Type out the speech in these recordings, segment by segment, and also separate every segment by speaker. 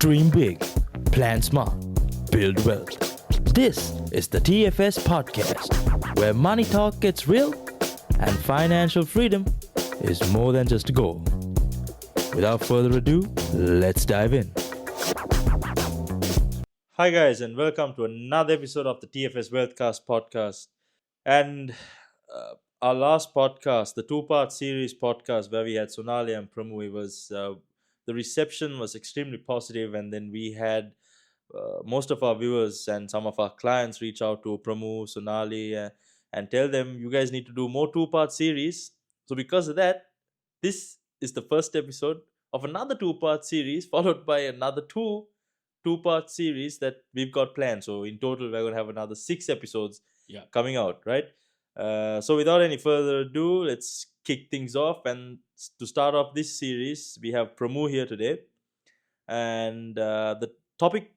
Speaker 1: Dream big, plan smart, build wealth. This is the TFS podcast, where money talk gets real and financial freedom is more than just a goal. Without further ado, let's dive in.
Speaker 2: Hi, guys, and welcome to another episode of the TFS Wealth Cast podcast. And our last podcast, the two-part series podcast where we had Sonali and Premu, the reception was extremely positive, and then we had most of our viewers and some of our clients reach out to Premu, Sonali, and tell them you guys need to do more two-part series. So because of that, this is the first episode of another two-part series, followed by another two-part series that we've got planned. So in total, we're going to have another 6 episodes coming out, right? So without any further ado, let's kick things off. And to start off this series, we have Premu here today. And the topic,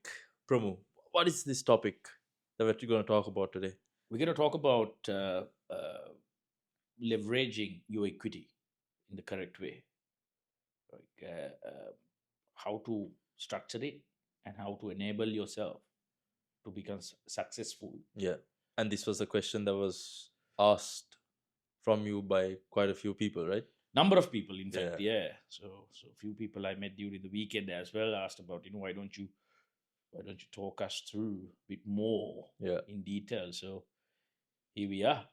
Speaker 2: Premu, what is this topic that we're going to talk about today?
Speaker 3: We're going to talk about leveraging your equity in the correct way, like how to structure it and how to enable yourself to become successful.
Speaker 2: Yeah, and this was a question that was asked from you by quite a few people, right?
Speaker 3: Number of people, in fact, yeah. So a few people I met during the weekend as well asked about, why don't you talk us through a bit more in detail? So here we are.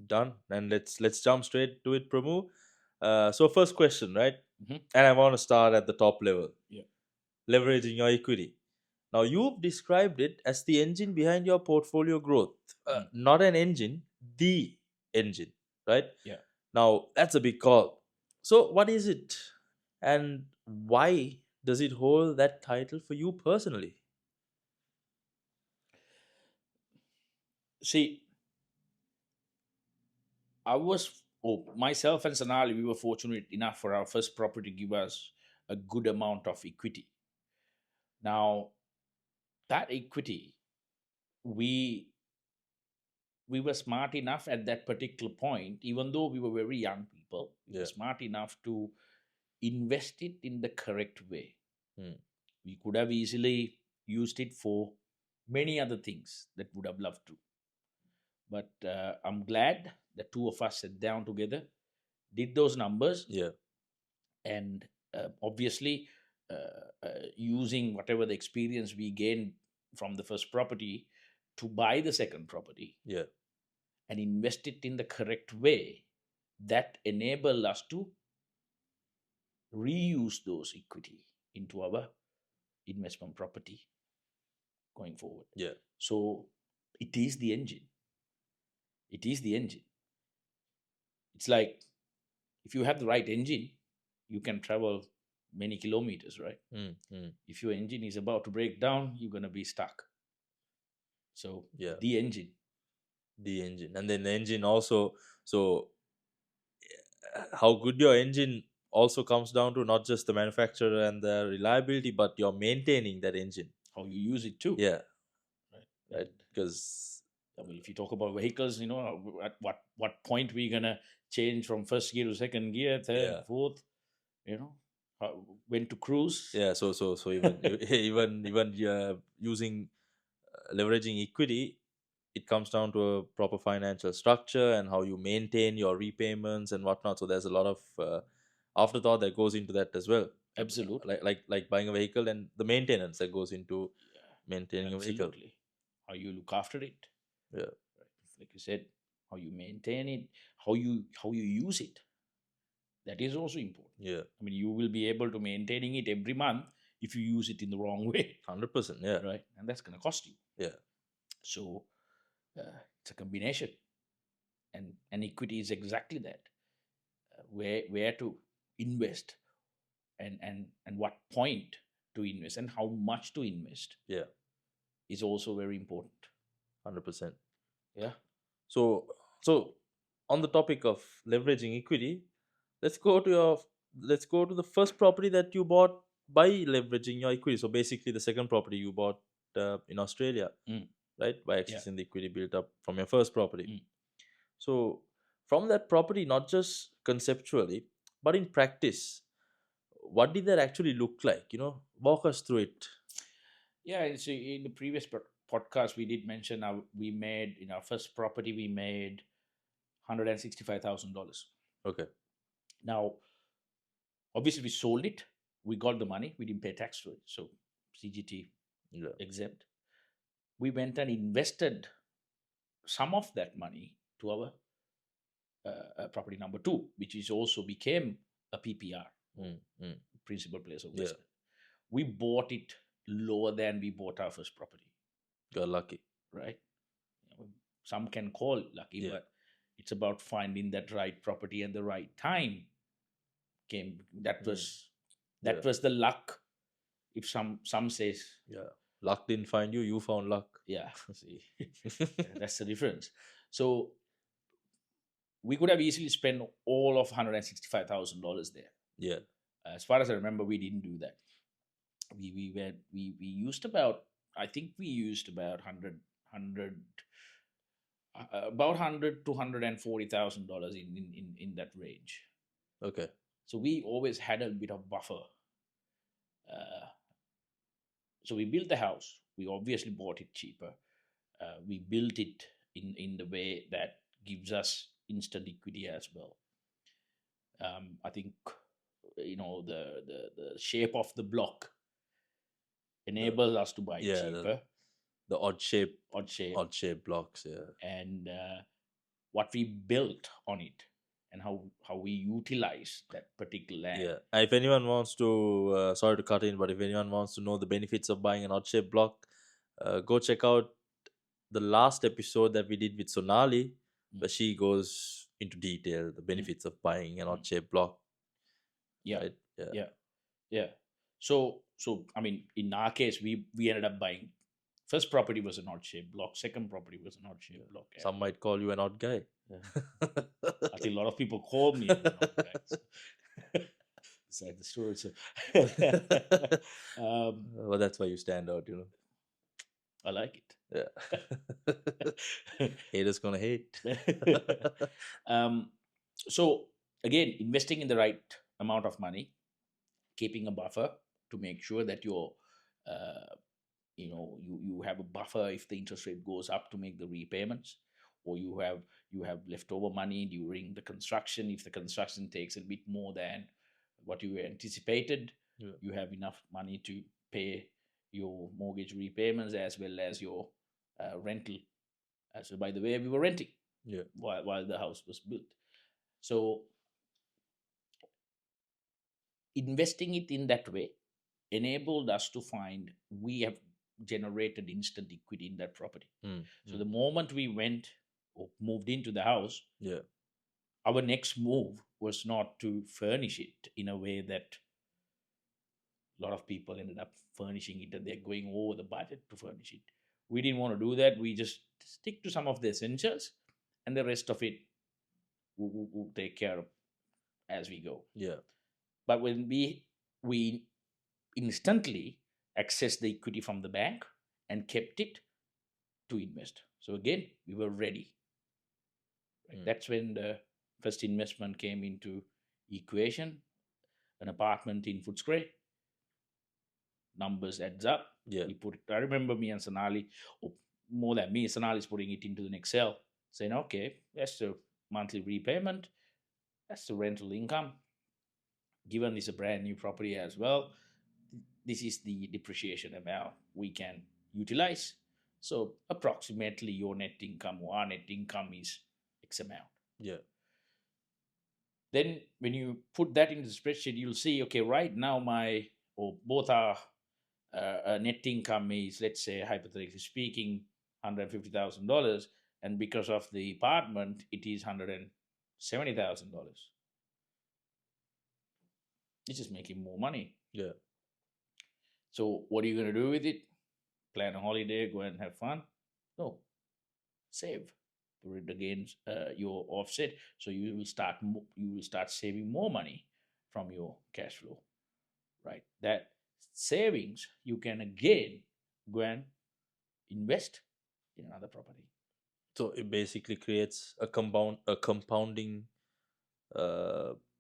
Speaker 2: Done. And let's jump straight to it, Premu. So first question, right?
Speaker 3: Mm-hmm.
Speaker 2: And I want to start at the top level.
Speaker 3: Yeah.
Speaker 2: Leveraging your equity. Now, you've described it as the engine behind your portfolio growth. Not an engine, the engine, right?
Speaker 3: Yeah.
Speaker 2: Now, that's a big call. So what is it? And why does it hold that title for you personally?
Speaker 3: See, myself and Sonali, we were fortunate enough for our first property to give us a good amount of equity. Now, that equity, we were smart enough at that particular point, even though we were very young people, we were smart enough to invest it in the correct way. We could have easily used it for many other things that would have loved to. But I'm glad the two of us sat down together, did those numbers, and obviously using whatever the experience we gained from the first property to buy the second property and invest it in the correct way, that enable us to reuse those equity into our investment property going forward. So it is the engine. It is the engine. It's like if you have the right engine, you can travel many kilometers, right? If your engine is about to break down, you're going to be stuck. So the engine.
Speaker 2: And then the engine also, so how good your engine also comes down to not just the manufacturer and the reliability, but you're maintaining that engine,
Speaker 3: how you use it too.
Speaker 2: Right, because
Speaker 3: if you talk about vehicles, at what point we're gonna change from first gear to second gear, third, fourth, when to cruise.
Speaker 2: So even using leveraging equity, it comes down to a proper financial structure and how you maintain your repayments and whatnot. So there's a lot of afterthought that goes into that as well.
Speaker 3: Absolutely.
Speaker 2: Like buying a vehicle and the maintenance that goes into maintaining a vehicle.
Speaker 3: How you look after it.
Speaker 2: Like
Speaker 3: you said, how you maintain it, how you use it. That is also important. I mean, you will be able to maintaining it every month if you use it in the wrong way.
Speaker 2: 100%.
Speaker 3: Right, and that's going to cost you. So it's a combination, and equity is exactly that. Where to invest, and what point to invest, and how much to invest. Is also very important.
Speaker 2: 100%.
Speaker 3: So
Speaker 2: on the topic of leveraging equity, let's go to the first property that you bought by leveraging your equity. So basically, the second property you bought in Australia, right, by accessing the equity built up from your first property. So from that property, not just conceptually, but in practice, what did that actually look like? Walk us through it.
Speaker 3: Yeah, so in the previous podcast, we did mention we made in our first property, we made $165,000.
Speaker 2: Okay.
Speaker 3: Now, obviously, we sold it. We got the money. We didn't pay tax to it. So, CGT
Speaker 2: Yeah.
Speaker 3: exempt. We went and invested some of that money to our property number 2, which is also became a PPR, principal place of
Speaker 2: Yeah.
Speaker 3: residence. We bought it lower than we bought our first property,
Speaker 2: Got lucky.
Speaker 3: right? Some can call it lucky,
Speaker 2: Yeah.
Speaker 3: but it's about finding that right property and the right time came. That was
Speaker 2: Yeah.
Speaker 3: the luck. If some says,
Speaker 2: Yeah. Luck didn't find you. You found luck.
Speaker 3: yeah, see, that's the difference. So we could have easily spent all of $165,000 there.
Speaker 2: Yeah.
Speaker 3: As far as I remember, we didn't do that. We used about, I think we used about about $100 to $140,000 in that range.
Speaker 2: Okay.
Speaker 3: So we always had a bit of buffer. So we built the house. We obviously bought it cheaper. We built it in the way that gives us instant equity as well. I think the shape of the block enables us to buy cheaper.
Speaker 2: The odd shape blocks. Yeah.
Speaker 3: And what we built on it and how we utilize that particular land.
Speaker 2: Yeah. And if anyone wants to, sorry to cut in, but if anyone wants to know the benefits of buying an odd shape block, go check out the last episode that we did with Sonali, where she goes into detail the benefits of buying an odd shape block.
Speaker 3: Yeah.
Speaker 2: Right?
Speaker 3: Yeah. So I mean, in our case, we ended up buying. First property was an odd shape block. Second property was an odd shape block.
Speaker 2: Some might call you an odd guy.
Speaker 3: Yeah. I think a lot of people call me an odd guy. So. Besides the story, so
Speaker 2: well, that's why you stand out.
Speaker 3: I like it.
Speaker 2: Yeah. Haters gonna hate.
Speaker 3: So again, investing in the right amount of money, keeping a buffer to make sure that you're you have a buffer if the interest rate goes up to make the repayments, or you have leftover money during the construction. If the construction takes a bit more than what you anticipated, you have enough money to pay your mortgage repayments as well as your rental. So by the way, we were renting while the house was built. So investing it in that way enabled us to find we have generated instant equity in that property. So the moment we went or moved into the house, our next move was not to furnish it in a way that a lot of people ended up furnishing it and they're going over the budget to furnish it. We didn't want to do that. We just stick to some of the essentials and the rest of it we'll take care of as we go.
Speaker 2: Yeah.
Speaker 3: But when we instantly accessed the equity from the bank and kept it to invest. So again, we were ready. Right? That's when the first investment came into equation, an apartment in Footscray. Numbers adds up.
Speaker 2: Yeah.
Speaker 3: We put it, I remember me and Sonali, or more than me, Sonali's putting it into an Excel, saying, okay, that's the monthly repayment, that's the rental income. Given this a brand new property as well, this is the depreciation amount we can utilize. So approximately your net income or our net income is X amount.
Speaker 2: Yeah.
Speaker 3: Then when you put that into the spreadsheet, you'll see, okay, right now both our net income is, let's say, hypothetically speaking, $150,000, and because of the apartment, it is $170,000. It's just making more money.
Speaker 2: Yeah.
Speaker 3: So what are you going to do with it? Plan a holiday, go and have fun? No. Save. Put it against your offset. So you will start saving more money from your cash flow. Right? That savings you can again go and invest in another property.
Speaker 2: So it basically creates a compounding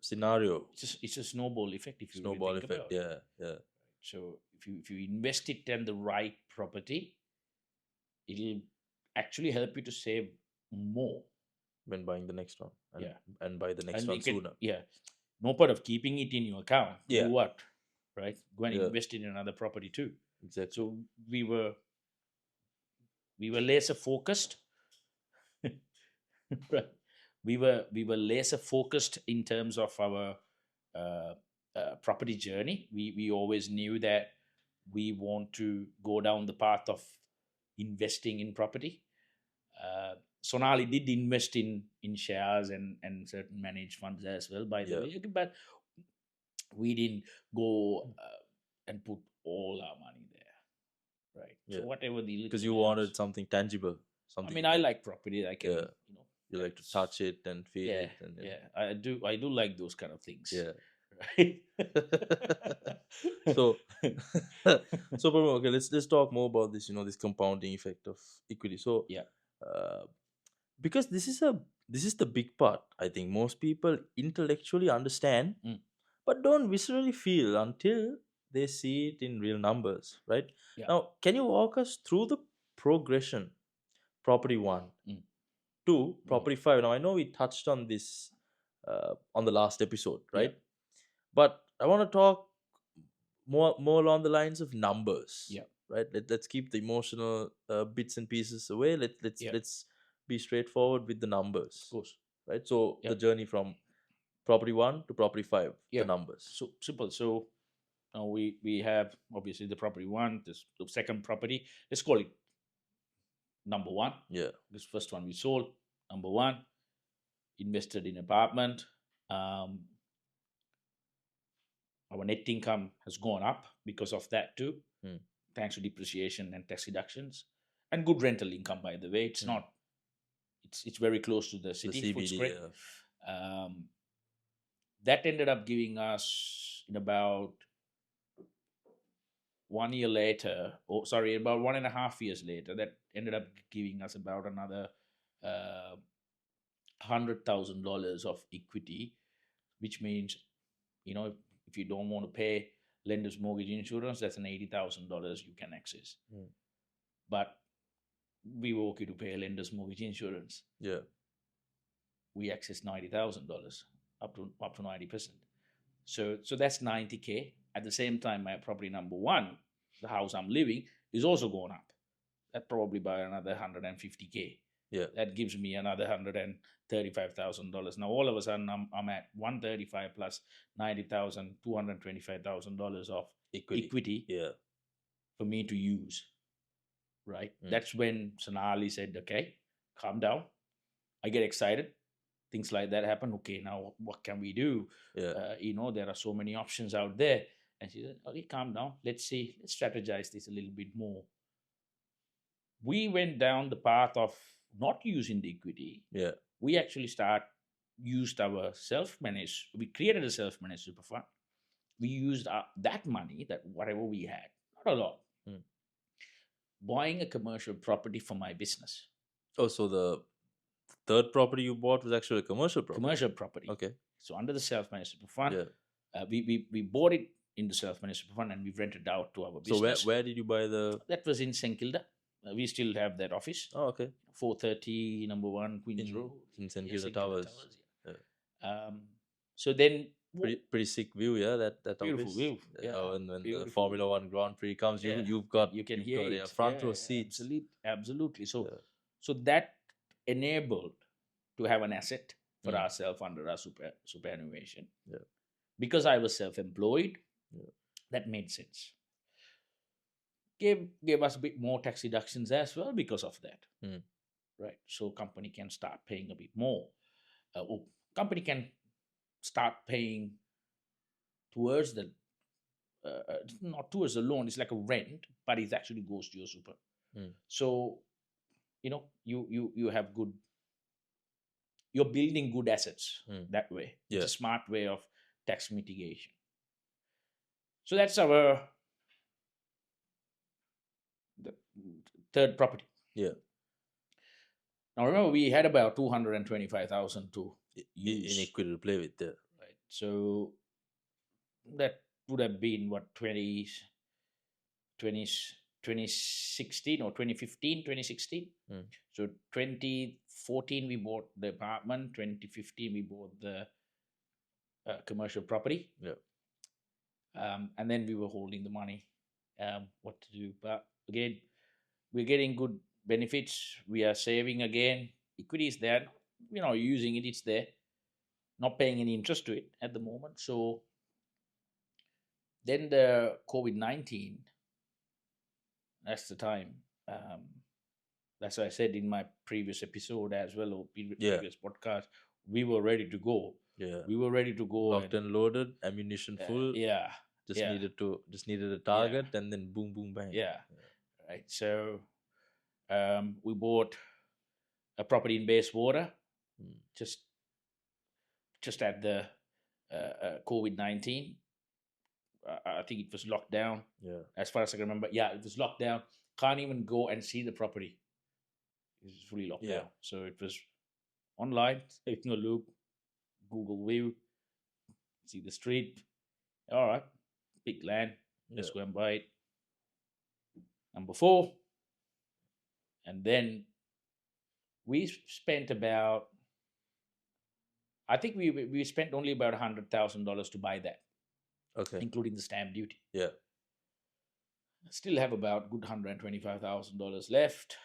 Speaker 2: scenario.
Speaker 3: It's a snowball effect if you really
Speaker 2: Snowball
Speaker 3: think
Speaker 2: effect.
Speaker 3: about it.
Speaker 2: Yeah.
Speaker 3: So if you invest it in the right property, it'll actually help you to save more.
Speaker 2: When buying the next one, and
Speaker 3: Yeah.
Speaker 2: and buy the next
Speaker 3: And
Speaker 2: one
Speaker 3: you can,
Speaker 2: sooner.
Speaker 3: yeah, no point of keeping it in your account.
Speaker 2: Yeah.
Speaker 3: Do what? Right? Go and
Speaker 2: Yeah.
Speaker 3: invest in another property too.
Speaker 2: Exactly.
Speaker 3: So we were laser focused. Right. We were laser focused in terms of our uh, property journey. We always knew that we want to go down the path of investing in property. Sonali did invest in shares and certain managed funds as well, by the
Speaker 2: Yeah.
Speaker 3: way, but we didn't go and put all our money there, right?
Speaker 2: Yeah.
Speaker 3: So whatever the
Speaker 2: Because you
Speaker 3: little
Speaker 2: wanted
Speaker 3: amounts-
Speaker 2: something tangible.
Speaker 3: I
Speaker 2: Something.
Speaker 3: mean, I like property. I can,
Speaker 2: Yeah. You like to touch it and feel
Speaker 3: Yeah,
Speaker 2: it. And
Speaker 3: yeah, I do. I do like those kind of things.
Speaker 2: Yeah.
Speaker 3: Right.
Speaker 2: So, so Premu, okay, let's talk more about this. This compounding effect of equity. So,
Speaker 3: Yeah.
Speaker 2: uh, because this is the big part. I think most people intellectually understand,
Speaker 3: Mm.
Speaker 2: but don't viscerally feel until they see it in real numbers, right?
Speaker 3: Yeah.
Speaker 2: Now, can you walk us through the progression? Property 1,
Speaker 3: Mm.
Speaker 2: 2, property 5. Now, I know we touched on this on the last episode, right? But I want to talk more along the lines of numbers.
Speaker 3: Yeah.
Speaker 2: Right. Let's keep the emotional bits and pieces away.
Speaker 3: Yeah.
Speaker 2: Let's be straightforward with the numbers.
Speaker 3: Of course.
Speaker 2: Right. So
Speaker 3: Yeah.
Speaker 2: the journey from property 1 to property 5,
Speaker 3: Yeah.
Speaker 2: the numbers.
Speaker 3: So simple. So now we have obviously the property 1, this the second property. Let's call it number 1.
Speaker 2: Yeah.
Speaker 3: This first one we sold. Number 1, invested in apartment. Our net income has gone up because of that too, thanks to depreciation and tax deductions, and good rental income. By the way, it's not. It's very close to the city
Speaker 2: CBD,
Speaker 3: footprint.
Speaker 2: yeah.
Speaker 3: That ended up giving us in about 1 year later, about 1.5 years later, that ended up giving us about another $100,000 of equity, which means, if you don't want to pay lender's mortgage insurance, that's an $80,000 you can access. But we were okay to pay lender's mortgage insurance.
Speaker 2: Yeah.
Speaker 3: We access $90,000 up to 90%. So that's $90K. At the same time, my property number 1, the house I'm living, is also going up. That probably by another $150K.
Speaker 2: Yeah.
Speaker 3: That gives me another $135,000. Now all of a sudden I'm at 135 plus 90,000, $225,000 of equity
Speaker 2: Yeah.
Speaker 3: for me to use. Right. That's when Sonali said, "Okay, calm down." I get excited. Things like that happen. Okay, now what can we do?
Speaker 2: Yeah.
Speaker 3: There are so many options out there. And she said, "Okay, calm down. Let's see. Let's strategize this a little bit more." We went down the path of not using the equity.
Speaker 2: Yeah.
Speaker 3: We actually used our self-managed. We created a self-managed super fund. We used that money, that whatever we had, not a lot, buying a commercial property for my business.
Speaker 2: Oh, so the third property you bought was actually a commercial property.
Speaker 3: Commercial property.
Speaker 2: Okay.
Speaker 3: So under the self-managed super fund,
Speaker 2: Yeah.
Speaker 3: We bought it in the self-managed super fund and we rented out to our business.
Speaker 2: So where did you buy the?
Speaker 3: That was in St Kilda. We still have that office.
Speaker 2: Oh, okay.
Speaker 3: 430 number 1 Queens Road
Speaker 2: in St Kilda Towers.
Speaker 3: Yeah. So then
Speaker 2: pretty sick view, yeah. That
Speaker 3: beautiful
Speaker 2: office.
Speaker 3: view. Yeah.
Speaker 2: Oh, and when
Speaker 3: Beautiful.
Speaker 2: the Formula One Grand Prix comes,
Speaker 3: Yeah.
Speaker 2: you can hear it. Front row seats.
Speaker 3: Absolutely. So that enabled to have an asset for ourselves under our superannuation.
Speaker 2: Yeah.
Speaker 3: Because I was self-employed, that made sense. Gave us a bit more tax deductions as well because of that. Right. So company can start paying a bit more. Company can start paying towards the not towards the loan. It's like a rent, but it actually goes to your super. So you have good. You're building good assets that way. It's a smart way of tax mitigation. So that's our the third property.
Speaker 2: Yeah.
Speaker 3: Now remember, we had about 225,000 to use
Speaker 2: in equity to play with there.
Speaker 3: Right. So that would have been what 20 2016 or 2015, 2016.
Speaker 2: Mm.
Speaker 3: So 2014 we bought the apartment, 2015 we bought the commercial property.
Speaker 2: Yeah.
Speaker 3: And then we were holding the money, what to do. But again, we're getting good benefits. We are saving again. Equity is there. Using it, it's there. Not paying any interest to it at the moment. So then the COVID-19, that's the time. That's what I said in my previous episode as well, or previous podcast. We were ready to go.
Speaker 2: Yeah.
Speaker 3: We were ready to go.
Speaker 2: Locked and loaded, ammunition full.
Speaker 3: Yeah.
Speaker 2: Just needed a target, and then boom, boom, bang.
Speaker 3: Yeah. Right. So we bought a property in Bayswater, just at the COVID-19. I think it was locked down.
Speaker 2: Yeah.
Speaker 3: As far as I can remember, it was locked down. Can't even go and see the property. It was fully locked down. So it was online, taking a look, Google View, see the street. All right, big land. Let's go and buy it. Number 4. And then we spent about, I think we spent only about $100,000 to buy that.
Speaker 2: Okay.
Speaker 3: Including the stamp duty.
Speaker 2: Yeah.
Speaker 3: Still have about good $125,000 left.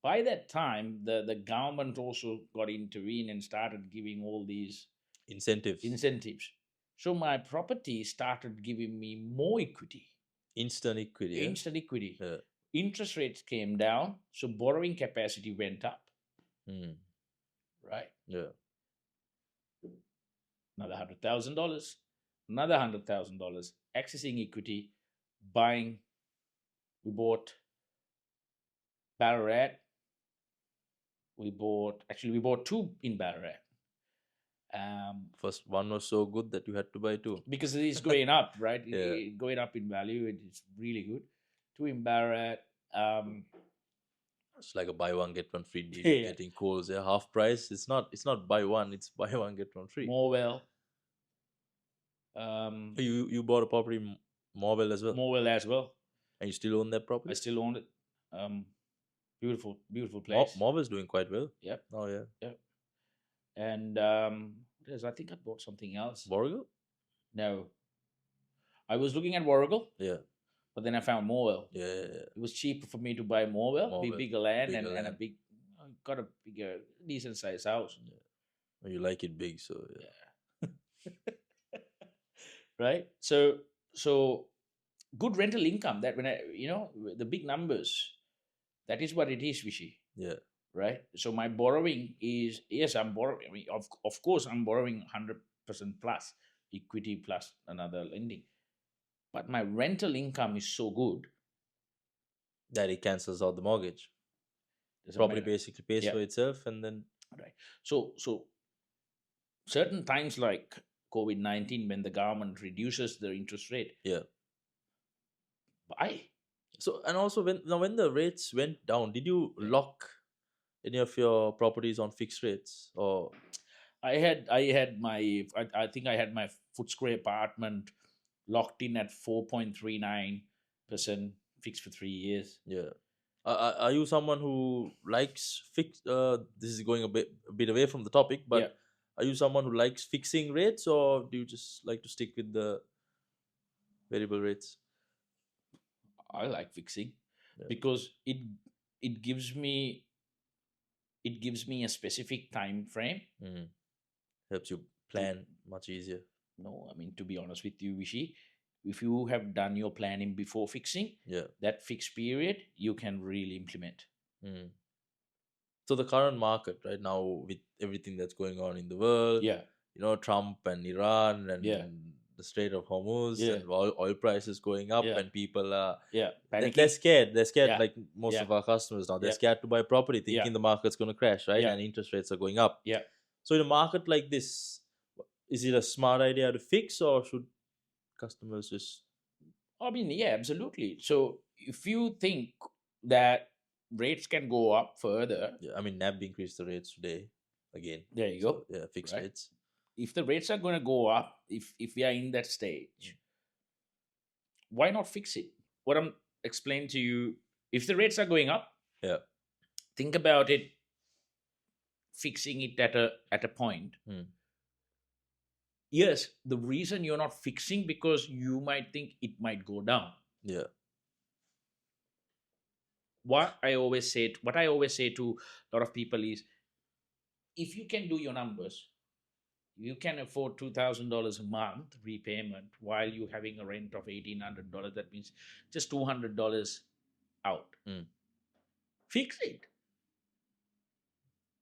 Speaker 3: By that time, the government also got intervened and started giving all these
Speaker 2: incentives.
Speaker 3: So my property started giving me more equity.
Speaker 2: Instant equity. Yeah.
Speaker 3: Interest rates came down, so borrowing capacity went up. Right?
Speaker 2: Yeah.
Speaker 3: Another $100,000. Another $100,000. Accessing equity, buying. We bought Ballarat. We bought 2 in Ballarat.
Speaker 2: First one was so good that you had to buy 2
Speaker 3: because it is going up, right?
Speaker 2: Yeah.
Speaker 3: Going up in value. It is really good. 2 in Ballarat.
Speaker 2: It's like a buy one get one free deal.
Speaker 3: Yeah.
Speaker 2: Getting calls, half price. It's not buy one. It's buy one get one free.
Speaker 3: Morwell.
Speaker 2: You bought a property in Morwell as well.
Speaker 3: Morwell as well.
Speaker 2: And you still own that property?
Speaker 3: I still own it. Beautiful place.
Speaker 2: Morwell's doing quite well.
Speaker 3: Yep.
Speaker 2: Oh yeah.
Speaker 3: Yep. And I think I bought something else.
Speaker 2: Warragul?
Speaker 3: No. I was looking at Warragul.
Speaker 2: Yeah.
Speaker 3: But then I found Morwell.
Speaker 2: Yeah.
Speaker 3: It was cheaper for me to buy Morwell. Bigger land and a big, got a bigger, decent sized house.
Speaker 2: Yeah. Well, you like it big, so yeah.
Speaker 3: Right. So good rental income. That when the big numbers, that is what it is, Vishy.
Speaker 2: Yeah.
Speaker 3: Right. So my borrowing is, yes, I'm borrowing. I mean, of course, I'm borrowing 100% plus equity plus another lending. But my rental income is so good
Speaker 2: that it cancels out the mortgage. Property basically pays for itself, and then
Speaker 3: right. So certain times like COVID-19, when the government reduces the interest rate, buy.
Speaker 2: So and also when the rates went down, did you lock any of your properties on fixed rates or?
Speaker 3: I think I had my Footscray apartment locked in at 4.39% fixed for 3 years.
Speaker 2: Yeah. Are you someone who likes fix? This is going a bit away from the topic, but are you someone who likes fixing rates, or do you just like to stick with the variable rates?
Speaker 3: I like fixing because it gives me a specific time frame.
Speaker 2: Helps you plan much easier.
Speaker 3: No, I mean, to be honest with you, Vishy, if you have done your planning before fixing, that fixed period, you can really implement.
Speaker 2: So the current market right now, with everything that's going on in the world, Trump and Iran and the Strait of Hormuz and oil prices going up, and people are
Speaker 3: panicking.
Speaker 2: They're scared. They're scared, like most of our customers now. They're scared to buy property, thinking the market's going to crash, right? And interest rates are going up. So in a market like this, is it a smart idea to fix, or should customers just?
Speaker 3: I mean, absolutely. So if you think that rates can go up further,
Speaker 2: I mean, NAB increased the rates today again.
Speaker 3: There you go.
Speaker 2: Fixed rates.
Speaker 3: if the rates are going to go up, if we are in that stage, why not fix it? What I'm explaining to you, if the rates are going up,
Speaker 2: Yeah.
Speaker 3: think about it, fixing it at a point. Yes, the reason you're not fixing because you might think it might go down.
Speaker 2: Yeah.
Speaker 3: What I always say to a lot of people is, if you can do your numbers, you can afford $2,000 a month repayment while you having a rent of $1,800. That means just $200 out. Fix it.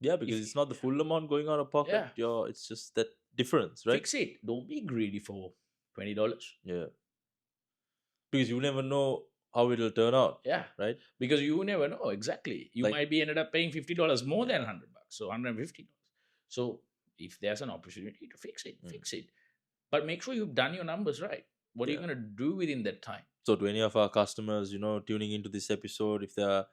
Speaker 2: Yeah, because it's not the full amount going out of pocket.
Speaker 3: Yeah.
Speaker 2: It's just that difference, right?
Speaker 3: Fix it. Don't be greedy for $20.
Speaker 2: Yeah. Because you never know how it'll turn out.
Speaker 3: Yeah.
Speaker 2: Right?
Speaker 3: Because you never know exactly. You
Speaker 2: Like-
Speaker 3: might be ended up paying $50 more than $100, so $150. So if there's an opportunity to fix it, fix it. But make sure you've done your numbers right. What are you going to do within that time?
Speaker 2: So to any of our customers, tuning into this episode, if they're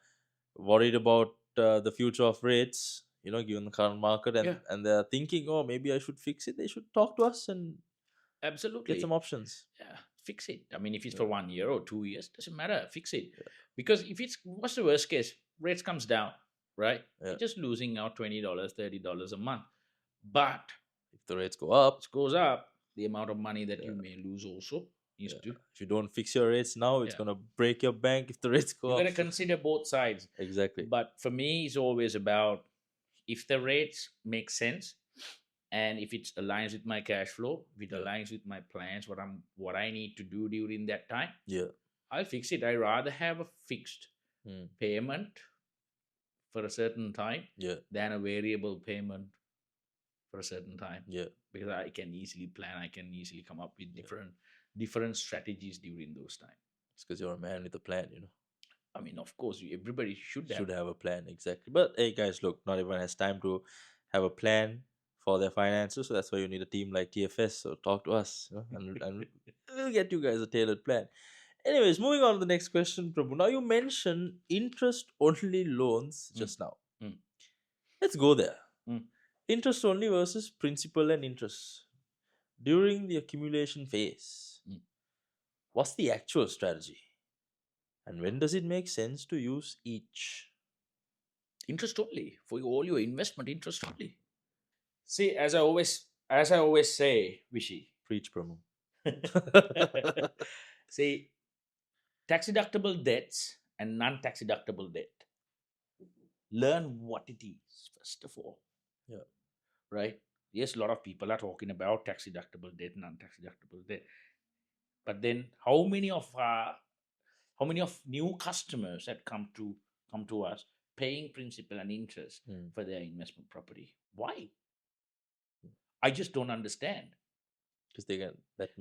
Speaker 2: worried about the future of rates, given the current market, and they're thinking, oh, maybe I should fix it, they should talk to us and
Speaker 3: Absolutely
Speaker 2: get some options.
Speaker 3: Yeah, fix it. I mean, if it's for 1 year or 2 years, doesn't matter. Fix it. Because if it's, what's the worst case? Rates comes down, right? You're just losing out $20, $30 a month. But
Speaker 2: if the rates go up,
Speaker 3: it goes up, the amount of money that you may lose also is to.
Speaker 2: If you don't fix your rates now, it's gonna break your bank if the rates go
Speaker 3: You
Speaker 2: up.
Speaker 3: got to consider both sides.
Speaker 2: Exactly.
Speaker 3: But for me, it's always about, if the rates make sense, and if it aligns with my cash flow, if it aligns with my plans, what I need to do during that time, I'll fix it. I rather have a fixed payment for a certain time than a variable payment for a certain time. Because I can easily plan. I can easily come up with different strategies during those times.
Speaker 2: It's because you're a man with a plan,
Speaker 3: I mean, of course, everybody should
Speaker 2: have a plan, exactly. But hey, guys, look, not everyone has time to have a plan for their finances, so that's why you need a team like TFS. So talk to us, and we'll get you guys a tailored plan. Anyways, moving on to the next question, Prabhu. Now, you mentioned interest-only loans just now. Let's go there. Interest-only versus principal and interest. During the accumulation phase, what's the actual strategy? And when does it make sense to use each?
Speaker 3: Interest only. For all your investment, interest only. See, as I always say, Vishy.
Speaker 2: Preach, Premu.
Speaker 3: See, tax deductible debts and non-tax deductible debt. Learn what it is, first of all.
Speaker 2: Yeah.
Speaker 3: Right? Yes, a lot of people are talking about tax deductible debt, non-tax deductible debt. But then how many of new customers that come to us paying principal and interest for their investment property? Why? I just don't understand.
Speaker 2: Because they get that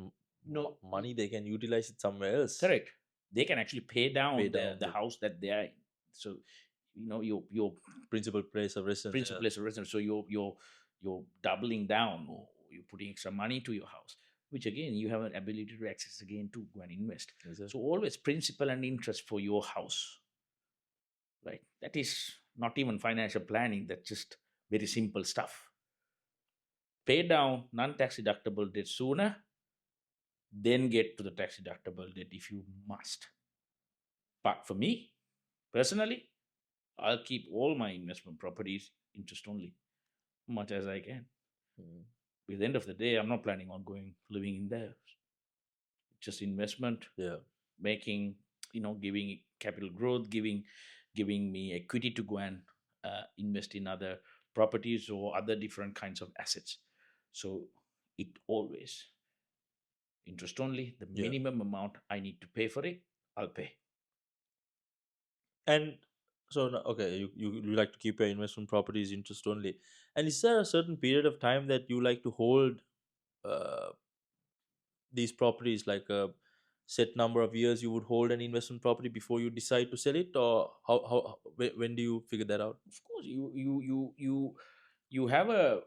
Speaker 2: money, they can utilize it somewhere else.
Speaker 3: Correct. They can actually pay down the house that they are in. So, your
Speaker 2: principal place of residence.
Speaker 3: Place of residence. So you're doubling down, or you're putting extra money to your house, which again you have an ability to access again to go and invest.
Speaker 2: Exactly.
Speaker 3: So always principal and interest for your house. Right. That is not even financial planning. That's just very simple stuff. Pay down non-tax deductible debt sooner, then get to the tax deductible debt if you must. But for me, personally, I'll keep all my investment properties interest only, much as I can. At the end of the day, I'm not planning on living in there. Just investment, making, giving capital growth, giving me equity to go and invest in other properties or other different kinds of assets. So it always interest only. The minimum amount I need to pay for it, I'll pay.
Speaker 2: And so, okay, you like to keep your investment properties interest only. And is there a certain period of time that you like to hold these properties, like a set number of years you would hold an investment property before you decide to sell it, or when do you figure that out?
Speaker 3: Of course, you have a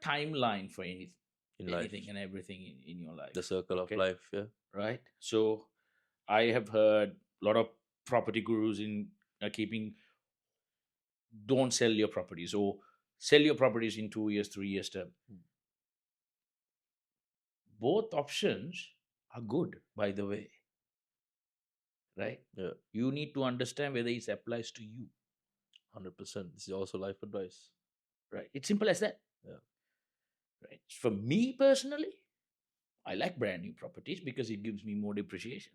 Speaker 3: timeline for anything and everything in your life.
Speaker 2: The circle of life,
Speaker 3: right. So I have heard a lot of property gurus in keeping, don't sell your properties, or sell your properties in 2 years, 3 years term. Both options are good, by the way, right?
Speaker 2: Yeah.
Speaker 3: You need to understand whether it applies to you,
Speaker 2: 100%. This is also life advice.
Speaker 3: right? It's simple as that.
Speaker 2: Yeah.
Speaker 3: Right. For me personally, I like brand new properties because it gives me more depreciation.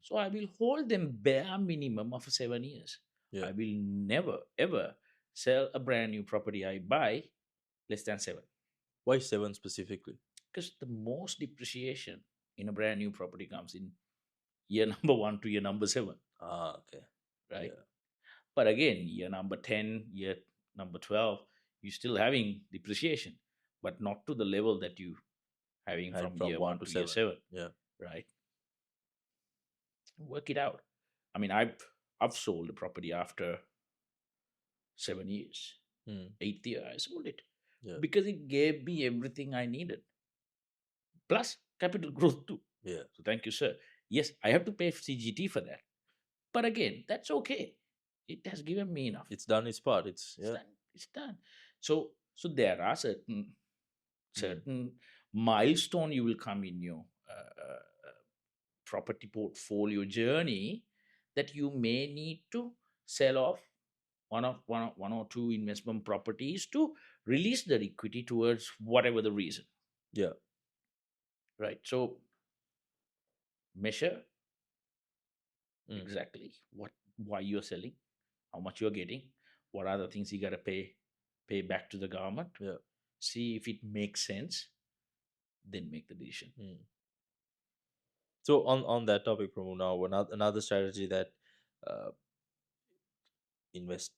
Speaker 3: So I will hold them bare minimum of 7 years.
Speaker 2: Yeah.
Speaker 3: I will never ever sell a brand new property I buy less than 7,
Speaker 2: Why 7 specifically?
Speaker 3: because the most depreciation in a brand new property comes in year number 1 to year number 7,
Speaker 2: Ah, okay.
Speaker 3: right?
Speaker 2: Yeah.
Speaker 3: But again, year number 10, year number 12, you're still having depreciation, but not to the level that you having
Speaker 2: And
Speaker 3: from
Speaker 2: from
Speaker 3: year
Speaker 2: 1
Speaker 3: 1
Speaker 2: to
Speaker 3: to year
Speaker 2: 7.
Speaker 3: 7,
Speaker 2: Yeah.
Speaker 3: right? Work it out. I mean, I've sold a property after 7 years. 8th year, I sold it
Speaker 2: Yeah.
Speaker 3: because it gave me everything I needed, plus capital growth too.
Speaker 2: Yeah.
Speaker 3: So thank you, sir. Yes, I have to pay CGT for that, but again, that's okay. It has given me enough.
Speaker 2: It's done its part. It's
Speaker 3: It's
Speaker 2: yeah.
Speaker 3: done. It's done. So there are certain milestone you will come in your property portfolio journey that you may need to sell off one or two investment properties to release the equity towards whatever the reason,
Speaker 2: Yeah.
Speaker 3: right? So measure
Speaker 2: Mm.
Speaker 3: exactly why you're selling, how much you're getting, what are the things you got to pay back to the government.
Speaker 2: Yeah.
Speaker 3: See if it makes sense, then make the decision.
Speaker 2: So on that topic, Premu, now another strategy that uh,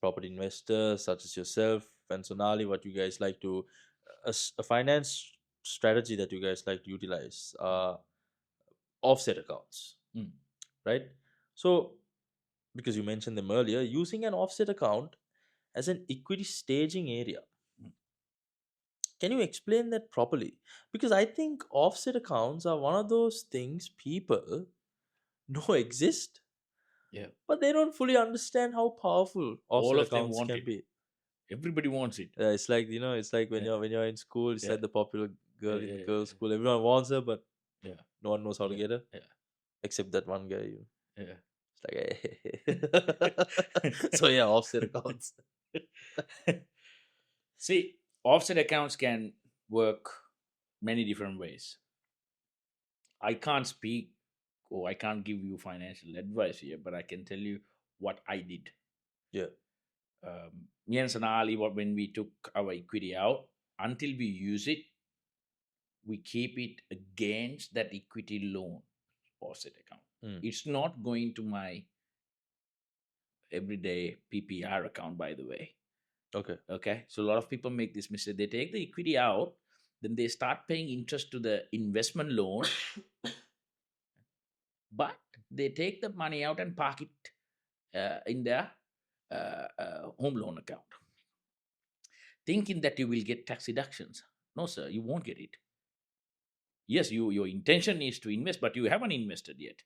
Speaker 2: property investors such as yourself and Sonali, what you guys like to a finance strategy that you guys like to utilize offset accounts,
Speaker 3: Mm.
Speaker 2: right? So because you mentioned them earlier, using an offset account as an equity staging area.
Speaker 3: Mm.
Speaker 2: Can you explain that properly? Because I think offset accounts are one of those things people know exist,
Speaker 3: Yeah,
Speaker 2: but they don't fully understand how powerful
Speaker 3: all
Speaker 2: offset
Speaker 3: of them
Speaker 2: accounts
Speaker 3: want
Speaker 2: can
Speaker 3: it.
Speaker 2: be.
Speaker 3: Everybody wants it.
Speaker 2: It's like it's like when
Speaker 3: Yeah.
Speaker 2: you're in school, it's
Speaker 3: Yeah.
Speaker 2: like the popular girl
Speaker 3: Yeah,
Speaker 2: in the
Speaker 3: yeah,
Speaker 2: girls'
Speaker 3: yeah,
Speaker 2: school. Everyone wants her, but
Speaker 3: yeah,
Speaker 2: no one knows how to
Speaker 3: yeah,
Speaker 2: get her
Speaker 3: yeah,
Speaker 2: except that one guy.
Speaker 3: yeah.
Speaker 2: It's like so yeah, offset accounts.
Speaker 3: See, offset accounts can work many different ways. I can't speak or I can't give you financial advice here, but I can tell you what I did.
Speaker 2: Yeah.
Speaker 3: Me and Sanali, when we took our equity out, until we use it, we keep it against that equity loan offset account. It's not going to my everyday PPR account, by the way.
Speaker 2: Okay.
Speaker 3: Okay. So a lot of people make this mistake. They take the equity out, then they start paying interest to the investment loan, but they take the money out and park it in their home loan account, thinking that you will get tax deductions. No, sir, you won't get it. Yes, your intention is to invest, but you haven't invested yet.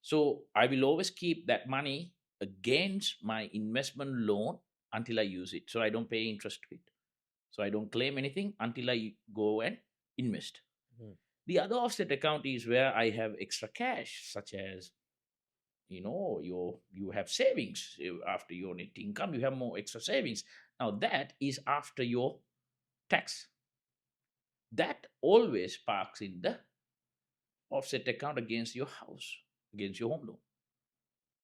Speaker 3: So I will always keep that money against my investment loan until I use it. So I don't pay interest to it. So I don't claim anything until I go and invest. The other offset account is where I have extra cash, such as you have savings after your net income. You have more extra savings. Now that is after your tax. That always parks in the offset account against your house, against your home loan,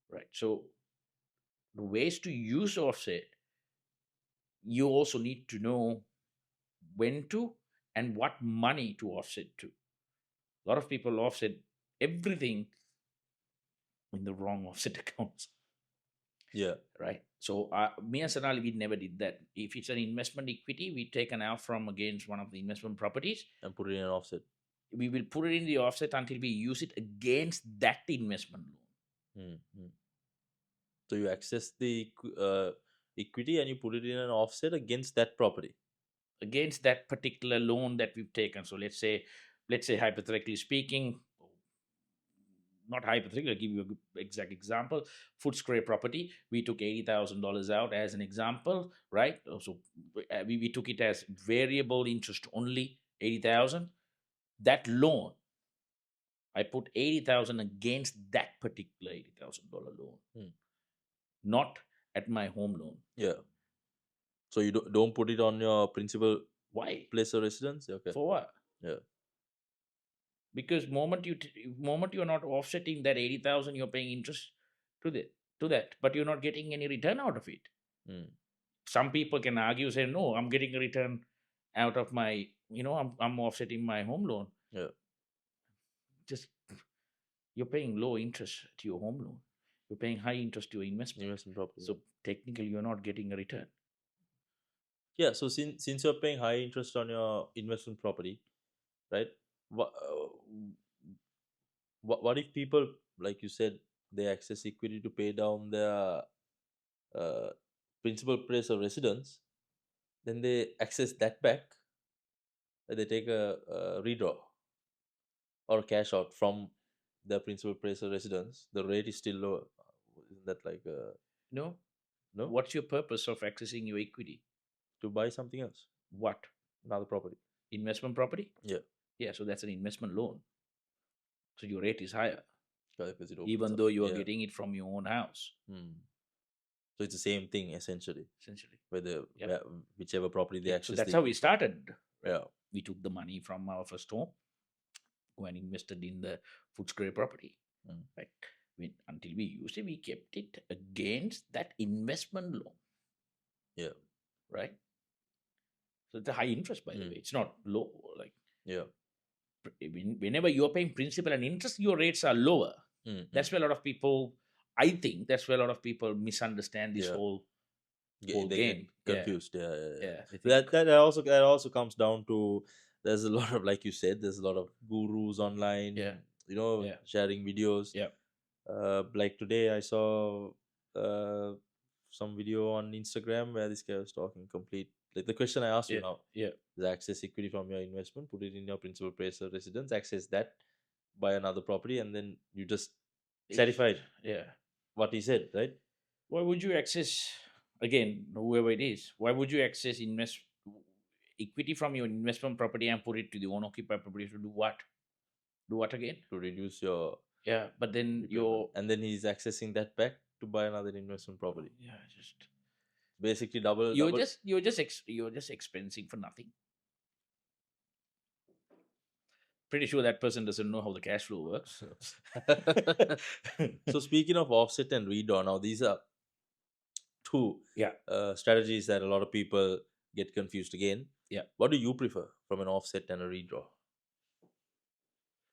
Speaker 3: right? So the ways to use offset, you also need to know when to and what money to offset to. A lot of people offset everything in the wrong offset accounts,
Speaker 2: Yeah.
Speaker 3: right? So me and Sanali, we never did that. If it's an investment equity, we take an out from against one of the investment properties.
Speaker 2: And put it in an offset.
Speaker 3: We will put it in the offset until we use it against that investment loan.
Speaker 2: So you access the equity and you put it in an offset against that property.
Speaker 3: Against that particular loan that we've taken. So let's say hypothetically speaking, not hypothetical, I'll give you a good exact example. Footscray property, we took $80,000 out as an example, right? So we took it as variable interest only, 80,000. That loan, I put 80,000 against that particular $80,000 loan,
Speaker 2: Hmm.
Speaker 3: not at my home loan.
Speaker 2: Yeah. So you don't put it on your principal
Speaker 3: Why?
Speaker 2: place of residence? Okay.
Speaker 3: For what?
Speaker 2: Yeah.
Speaker 3: Because moment you're not offsetting that 80,000, you're paying interest to that, but you're not getting any return out of it.
Speaker 2: Hmm.
Speaker 3: Some people can argue, say, no, I'm getting a return out of my, I'm offsetting my home loan.
Speaker 2: Yeah.
Speaker 3: Just you're paying low interest to your home loan. You're paying high interest to your investment.
Speaker 2: Investment property.
Speaker 3: So technically, you're not getting a return.
Speaker 2: Yeah. So since you're paying high interest on your investment property, right? What if people, like you said, they access equity to pay down their uh, principal place of residence, then they access that back, they take a redraw or cash out from their principal place of residence, the rate is still lower. Isn't that like
Speaker 3: No.
Speaker 2: no?
Speaker 3: What's your purpose of accessing your equity?
Speaker 2: To buy something else,
Speaker 3: What?
Speaker 2: another property?
Speaker 3: Investment property?
Speaker 2: Yeah,
Speaker 3: Yeah. So that's an investment loan. So your rate is higher,
Speaker 2: because it opens
Speaker 3: even
Speaker 2: up.
Speaker 3: though you are
Speaker 2: Yeah.
Speaker 3: getting it from your own house,
Speaker 2: So it's the same thing essentially,
Speaker 3: essentially.
Speaker 2: whether
Speaker 3: Yeah.
Speaker 2: whichever property they
Speaker 3: Yeah,
Speaker 2: access.
Speaker 3: so that's
Speaker 2: the
Speaker 3: how we
Speaker 2: equity.
Speaker 3: started. Right?
Speaker 2: Yeah.
Speaker 3: We took the money from our first home, go and invested in the Footscray property.
Speaker 2: Mm.
Speaker 3: Right. Until we used it, we kept it against that investment loan.
Speaker 2: Yeah.
Speaker 3: Right. So it's a high interest, by the way. It's not low. Like
Speaker 2: Yeah.
Speaker 3: whenever you're paying principal and interest, your rates are lower. That's where a lot of people, I think, that's where a lot of people misunderstand this
Speaker 2: Yeah.
Speaker 3: whole
Speaker 2: They
Speaker 3: game.
Speaker 2: get confused. Yeah.
Speaker 3: Yeah. They
Speaker 2: That
Speaker 3: think,
Speaker 2: that also comes down to, there's a lot of, like you said, there's a lot of gurus online.
Speaker 3: Yeah. Yeah.
Speaker 2: Sharing videos.
Speaker 3: Yeah.
Speaker 2: Like today I saw some video on Instagram where this guy was talking complete, like the question I asked you now.
Speaker 3: Yeah.
Speaker 2: Is access equity from your investment, put it in your principal place of residence, access that, buy another property, and then you just clarified
Speaker 3: Yeah.
Speaker 2: what he said, right?
Speaker 3: Why would you access, again, whoever it is, why would you access equity from your investment property and put it to the owner occupied property to do what? Do what again?
Speaker 2: To reduce your
Speaker 3: Yeah, but then
Speaker 2: repayment. And then he's accessing that back to buy another investment property.
Speaker 3: yeah, just
Speaker 2: Basically double.
Speaker 3: you're just expensing for nothing. Pretty sure that person doesn't know how the cash flow works.
Speaker 2: So speaking of offset and redraw, now these are two
Speaker 3: Yeah.
Speaker 2: strategies that a lot of people get confused again.
Speaker 3: Yeah.
Speaker 2: What do you prefer from an offset and a redraw?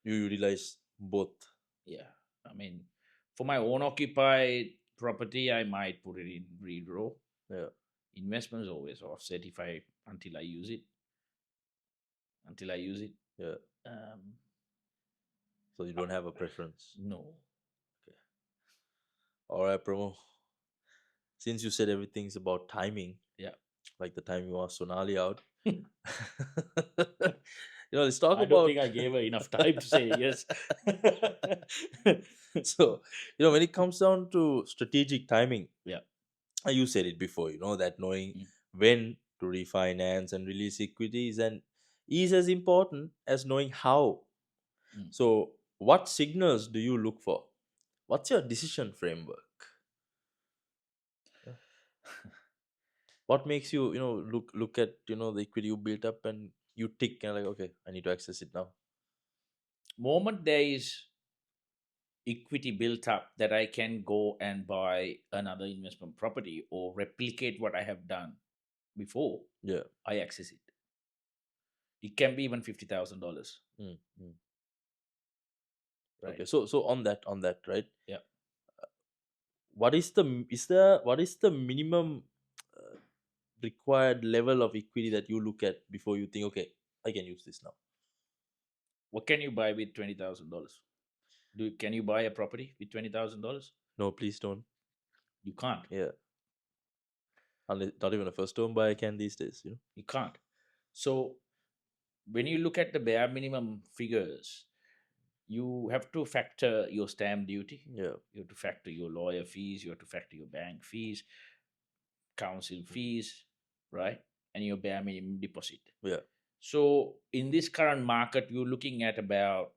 Speaker 2: You utilize both.
Speaker 3: Yeah. I mean, for my own occupied property, I might put it in redraw.
Speaker 2: Yeah.
Speaker 3: Investment is always offset until I use it.
Speaker 2: Yeah.
Speaker 3: Um,
Speaker 2: So you don't have a preference.
Speaker 3: no.
Speaker 2: Okay. All right, Premu. Since you said everything's about timing,
Speaker 3: Yeah.
Speaker 2: like the time you asked Sonali out, let's talk
Speaker 3: I
Speaker 2: about.
Speaker 3: don't think I gave her enough time to say yes.
Speaker 2: So, when it comes down to strategic timing,
Speaker 3: Yeah.
Speaker 2: You said it before, that knowing when to refinance and release equities and is as important as knowing how. So, what signals do you look for? What's your decision framework? What makes you, look at, the equity you built up and you tick and like, okay, I need to access it now.
Speaker 3: Moment there is equity built up that I can go and buy another investment property or replicate what I have done before,
Speaker 2: Yeah.
Speaker 3: I access it. It can be even $50,000. Right.
Speaker 2: Okay. So on that, right?
Speaker 3: Yeah.
Speaker 2: What is the minimum required level of equity that you look at before you think, okay, I can use this now?
Speaker 3: What can you buy with $20,000? Can you buy a property with $20,000?
Speaker 2: No, please don't.
Speaker 3: You can't.
Speaker 2: Yeah. Unless, not even a first home buyer can these days.
Speaker 3: You can't. So when you look at the bare minimum figures, you have to factor your stamp duty,
Speaker 2: Yeah.
Speaker 3: you have to factor your lawyer fees, you have to factor your bank fees, council fees, right? And your bare minimum deposit.
Speaker 2: Yeah.
Speaker 3: So in this current market, you're looking at about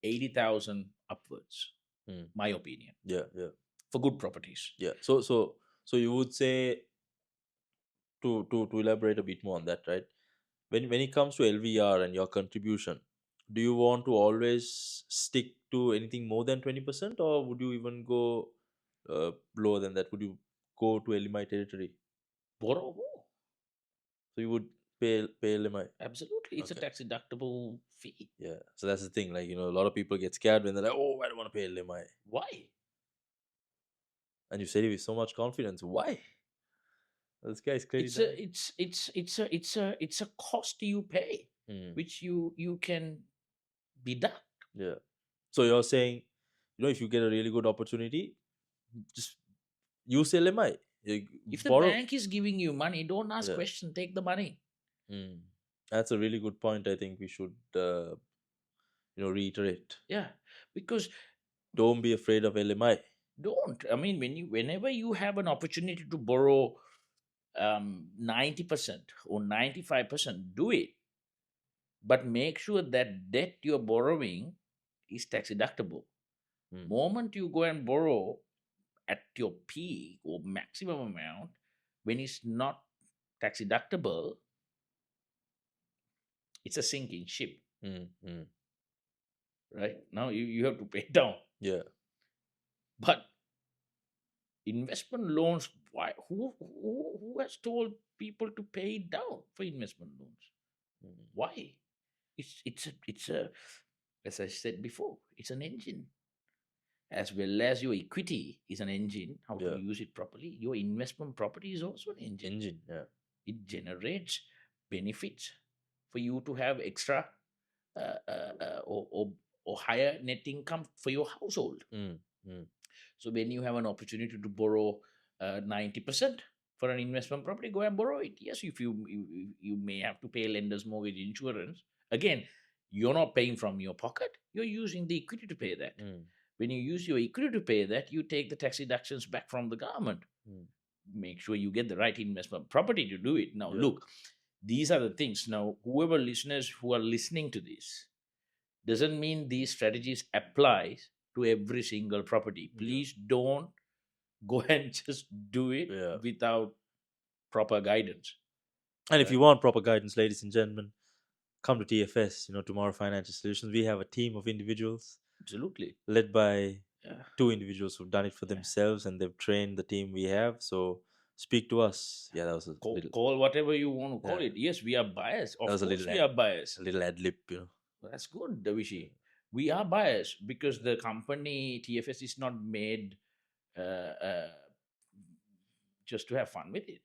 Speaker 3: 80,000 upwards,
Speaker 2: Mm.
Speaker 3: my opinion,
Speaker 2: Yeah. Yeah.
Speaker 3: for good properties.
Speaker 2: Yeah. So you would say, to elaborate a bit more on that, right? When it comes to LVR and your contribution, do you want to always stick to anything more than 20%, or would you even go lower than that? Would you go to LMI territory?
Speaker 3: Borrow more.
Speaker 2: So you would pay LMI.
Speaker 3: Absolutely. It's a
Speaker 2: Okay.
Speaker 3: tax deductible fee.
Speaker 2: Yeah. So that's the thing. Like, a lot of people get scared when they're like, "Oh, I don't want to pay LMI,"
Speaker 3: Why?
Speaker 2: and you say it with so much confidence. Why? This guy's clearly
Speaker 3: It's
Speaker 2: done.
Speaker 3: a it's a cost you pay,
Speaker 2: Mm.
Speaker 3: which you can deduct.
Speaker 2: Yeah. So you're saying, if you get a really good opportunity, just use LMI. You
Speaker 3: If the
Speaker 2: borrow.
Speaker 3: bank is giving you money, don't ask
Speaker 2: Yeah.
Speaker 3: question, take the money.
Speaker 2: Mm. That's a really good point. I think we should, reiterate.
Speaker 3: Yeah, because
Speaker 2: Don't be afraid of LMI.
Speaker 3: don't. I mean, whenever you have an opportunity to borrow 90% or 95%, do it. But make sure that debt you're borrowing is tax deductible.
Speaker 2: Mm.
Speaker 3: Moment you go and borrow at your peak or maximum amount, when it's not tax deductible, it's a sinking ship.
Speaker 2: Mm. Mm.
Speaker 3: Right now, you have to pay it down.
Speaker 2: Yeah.
Speaker 3: But investment loans, why? Who has told people to pay it down for investment loans?
Speaker 2: Mm.
Speaker 3: Why? It's a as I said before, it's an engine. As well as your equity is an engine, how to
Speaker 2: Yeah.
Speaker 3: use it properly. Your investment property is also an engine.
Speaker 2: Engine. Yeah.
Speaker 3: It generates benefits for you to have extra uh, uh, uh, or, or or higher net income for your household.
Speaker 2: Mm. Mm.
Speaker 3: So when you have an opportunity to borrow 90% for an investment property, go and borrow it. Yes, if you may have to pay lender's mortgage insurance. Again, you're not paying from your pocket. You're using the equity to pay that.
Speaker 2: Mm.
Speaker 3: When you use your equity to pay that, you take the tax deductions back from the government.
Speaker 2: Mm.
Speaker 3: Make sure you get the right investment property to do it. Now,
Speaker 2: Yeah.
Speaker 3: look, these are the things. Now, whoever listeners who are listening to this, doesn't mean these strategies apply to every single property.
Speaker 2: Yeah.
Speaker 3: Please don't go and just do it
Speaker 2: Yeah.
Speaker 3: without proper guidance.
Speaker 2: And if you want proper guidance, ladies and gentlemen, come to TFS, Tomorrow Financial Solutions. We have a team of individuals
Speaker 3: Absolutely.
Speaker 2: led by
Speaker 3: Yeah.
Speaker 2: two individuals who've done it for themselves, and they've trained the team we have. So speak to us. Yeah, that was a
Speaker 3: Call whatever you want to call
Speaker 2: Yeah.
Speaker 3: it. Yes, we are biased. Of
Speaker 2: That was a
Speaker 3: course,
Speaker 2: little
Speaker 3: we are biased.
Speaker 2: ad lib.
Speaker 3: That's good, Davishi. We are biased because the company TFS is not made just to have fun with it.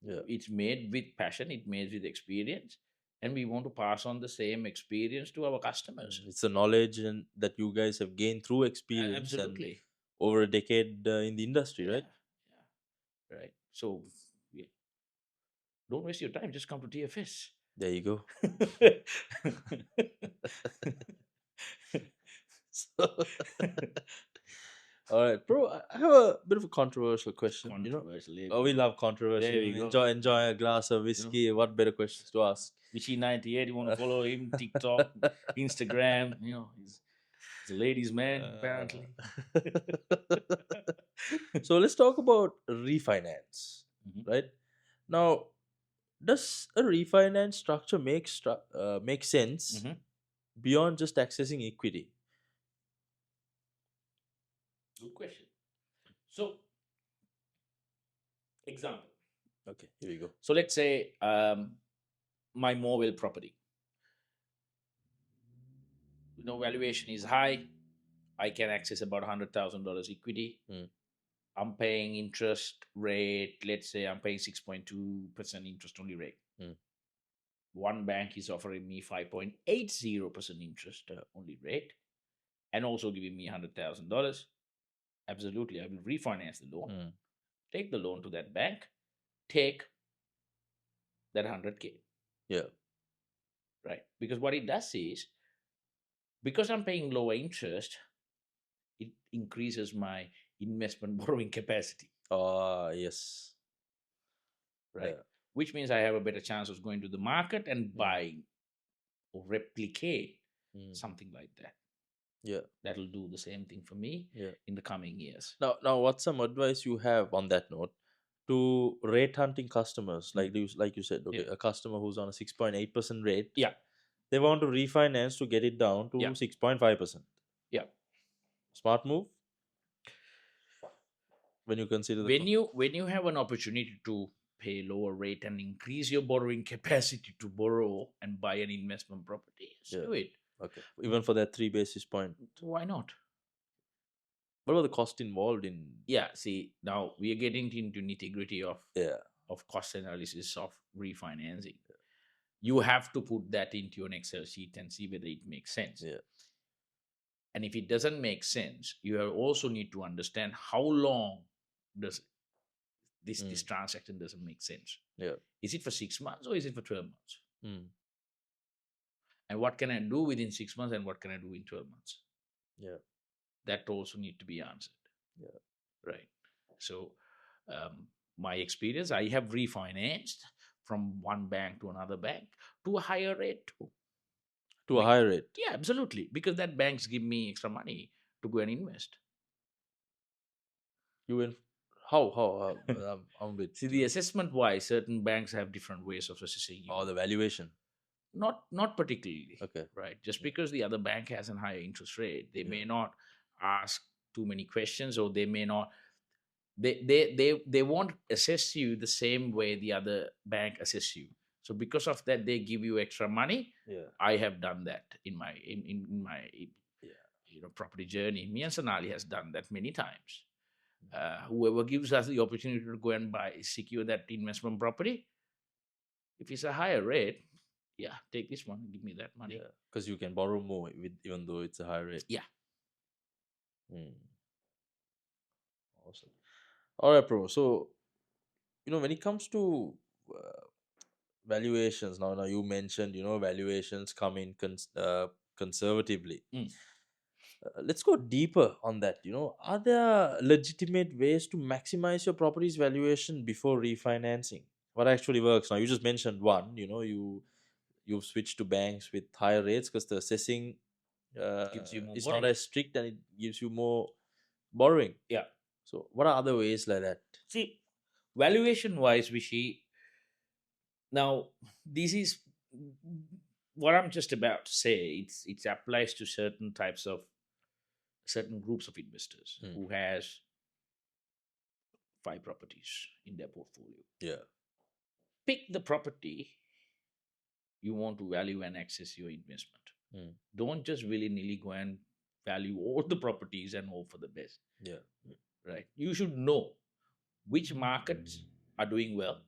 Speaker 2: Yeah.
Speaker 3: It's made with passion, it's made with experience, and we want to pass on the same experience to our customers.
Speaker 2: It's the knowledge and that you guys have gained through experience and
Speaker 3: Absolutely.
Speaker 2: over a decade in the industry, right?
Speaker 3: Yeah. Right. So yeah. Don't waste your time. Just come to TFS.
Speaker 2: There you go. So, all right, bro. I have a bit of a controversial question.
Speaker 3: Controversial. There
Speaker 2: We
Speaker 3: we go.
Speaker 2: love controversy.
Speaker 3: There we go.
Speaker 2: Enjoy a glass of whiskey. What better questions to ask?
Speaker 3: Vichy 98, you want to follow him? TikTok, Instagram. He's a ladies' man, apparently.
Speaker 2: So let's talk about refinance,
Speaker 3: Mhm.
Speaker 2: right? Now, does a refinance structure make sense
Speaker 3: Mhm.
Speaker 2: beyond just accessing equity?
Speaker 3: Good question. So, example.
Speaker 2: Okay, here we go.
Speaker 3: So let's say my mobile property. Valuation is high. I can access about $100,000 equity.
Speaker 2: Mm.
Speaker 3: I'm paying interest rate. Let's say I'm paying 6.2% interest only rate.
Speaker 2: Mm.
Speaker 3: One bank is offering me 5.80% interest only rate, and also giving me $100,000. Absolutely, I will refinance the loan.
Speaker 2: Mm.
Speaker 3: Take the loan to that bank. Take that 100K.
Speaker 2: Yeah.
Speaker 3: Right? Because what it does is Because I'm paying lower interest, it increases my investment borrowing capacity,
Speaker 2: Yes.
Speaker 3: right?
Speaker 2: Yeah.
Speaker 3: Which means I have a better chance of going to the market and
Speaker 2: Mm.
Speaker 3: buying or replicate
Speaker 2: Mm.
Speaker 3: something like that.
Speaker 2: Yeah.
Speaker 3: That'll do the same thing for me
Speaker 2: Yeah.
Speaker 3: in the coming years.
Speaker 2: Now, what's some advice you have on that note to rate hunting customers? Like you said, okay,
Speaker 3: Yeah.
Speaker 2: a customer who's on a 6.8% rate,
Speaker 3: Yeah.
Speaker 2: they want to refinance to get it down to
Speaker 3: Yeah.
Speaker 2: 6.5%.
Speaker 3: Yeah.
Speaker 2: Smart move when you consider
Speaker 3: When you have an opportunity to pay lower rate and increase your borrowing capacity to borrow and buy an investment property,
Speaker 2: Yeah.
Speaker 3: do it.
Speaker 2: Okay, even for that 3 basis point.
Speaker 3: Why not?
Speaker 2: What about the cost involved in?
Speaker 3: Yeah, see, now we are getting into nitty-gritty
Speaker 2: Yeah.
Speaker 3: of cost analysis of refinancing. You have to put that into an Excel sheet and see whether it makes sense.
Speaker 2: Yeah.
Speaker 3: And if it doesn't make sense, you also need to understand how long does this transaction doesn't make sense.
Speaker 2: Yeah.
Speaker 3: Is it for 6 months or is it for 12 months?
Speaker 2: Mm.
Speaker 3: And what can I do within 6 months and what can I do in 12 months?
Speaker 2: Yeah.
Speaker 3: That also need to be answered.
Speaker 2: Yeah.
Speaker 3: Right. So my experience, I have refinanced from one bank to another bank to a higher rate too.
Speaker 2: To a higher rate.
Speaker 3: Yeah, absolutely. Because that banks give me extra money to go and invest.
Speaker 2: You went how I'm a bit
Speaker 3: See, the assessment wise, certain banks have different ways of assessing you.
Speaker 2: the valuation.
Speaker 3: Not particularly.
Speaker 2: Okay.
Speaker 3: Right. Just because the other bank has a higher interest rate, they may not ask too many questions, or they may not they won't assess you the same way the other bank assess you. So because of that, they give you extra money.
Speaker 2: Yeah.
Speaker 3: I have done that in my property journey. Me and Sonali has done that many times. Whoever gives us the opportunity to go and secure that investment property, if it's a higher rate, yeah, take this one, give me that money.
Speaker 2: Yeah. Because you can borrow more even though it's a higher rate.
Speaker 3: Yeah.
Speaker 2: Awesome. All right, bro. So, when it comes to valuations, now you mentioned, valuations come in conservatively. Let's go deeper on that. Are there legitimate ways to maximize your property's valuation before refinancing? What actually works? Now, you just mentioned one. You've switched to banks with higher rates because the assessing
Speaker 3: Gives you more
Speaker 2: is
Speaker 3: borrowing.
Speaker 2: not as strict and it gives you more borrowing.
Speaker 3: Yeah.
Speaker 2: So, what are other ways like that?
Speaker 3: See, valuation wise, Vishy, now this is what I'm just about to say. It applies to certain groups of investors who has 5 properties in their portfolio.
Speaker 2: Yeah.
Speaker 3: Pick the property you want to value and access your investment. Don't just willy-nilly go and value all the properties and hope for the best.
Speaker 2: Yeah.
Speaker 3: Right. You should know which markets are doing well,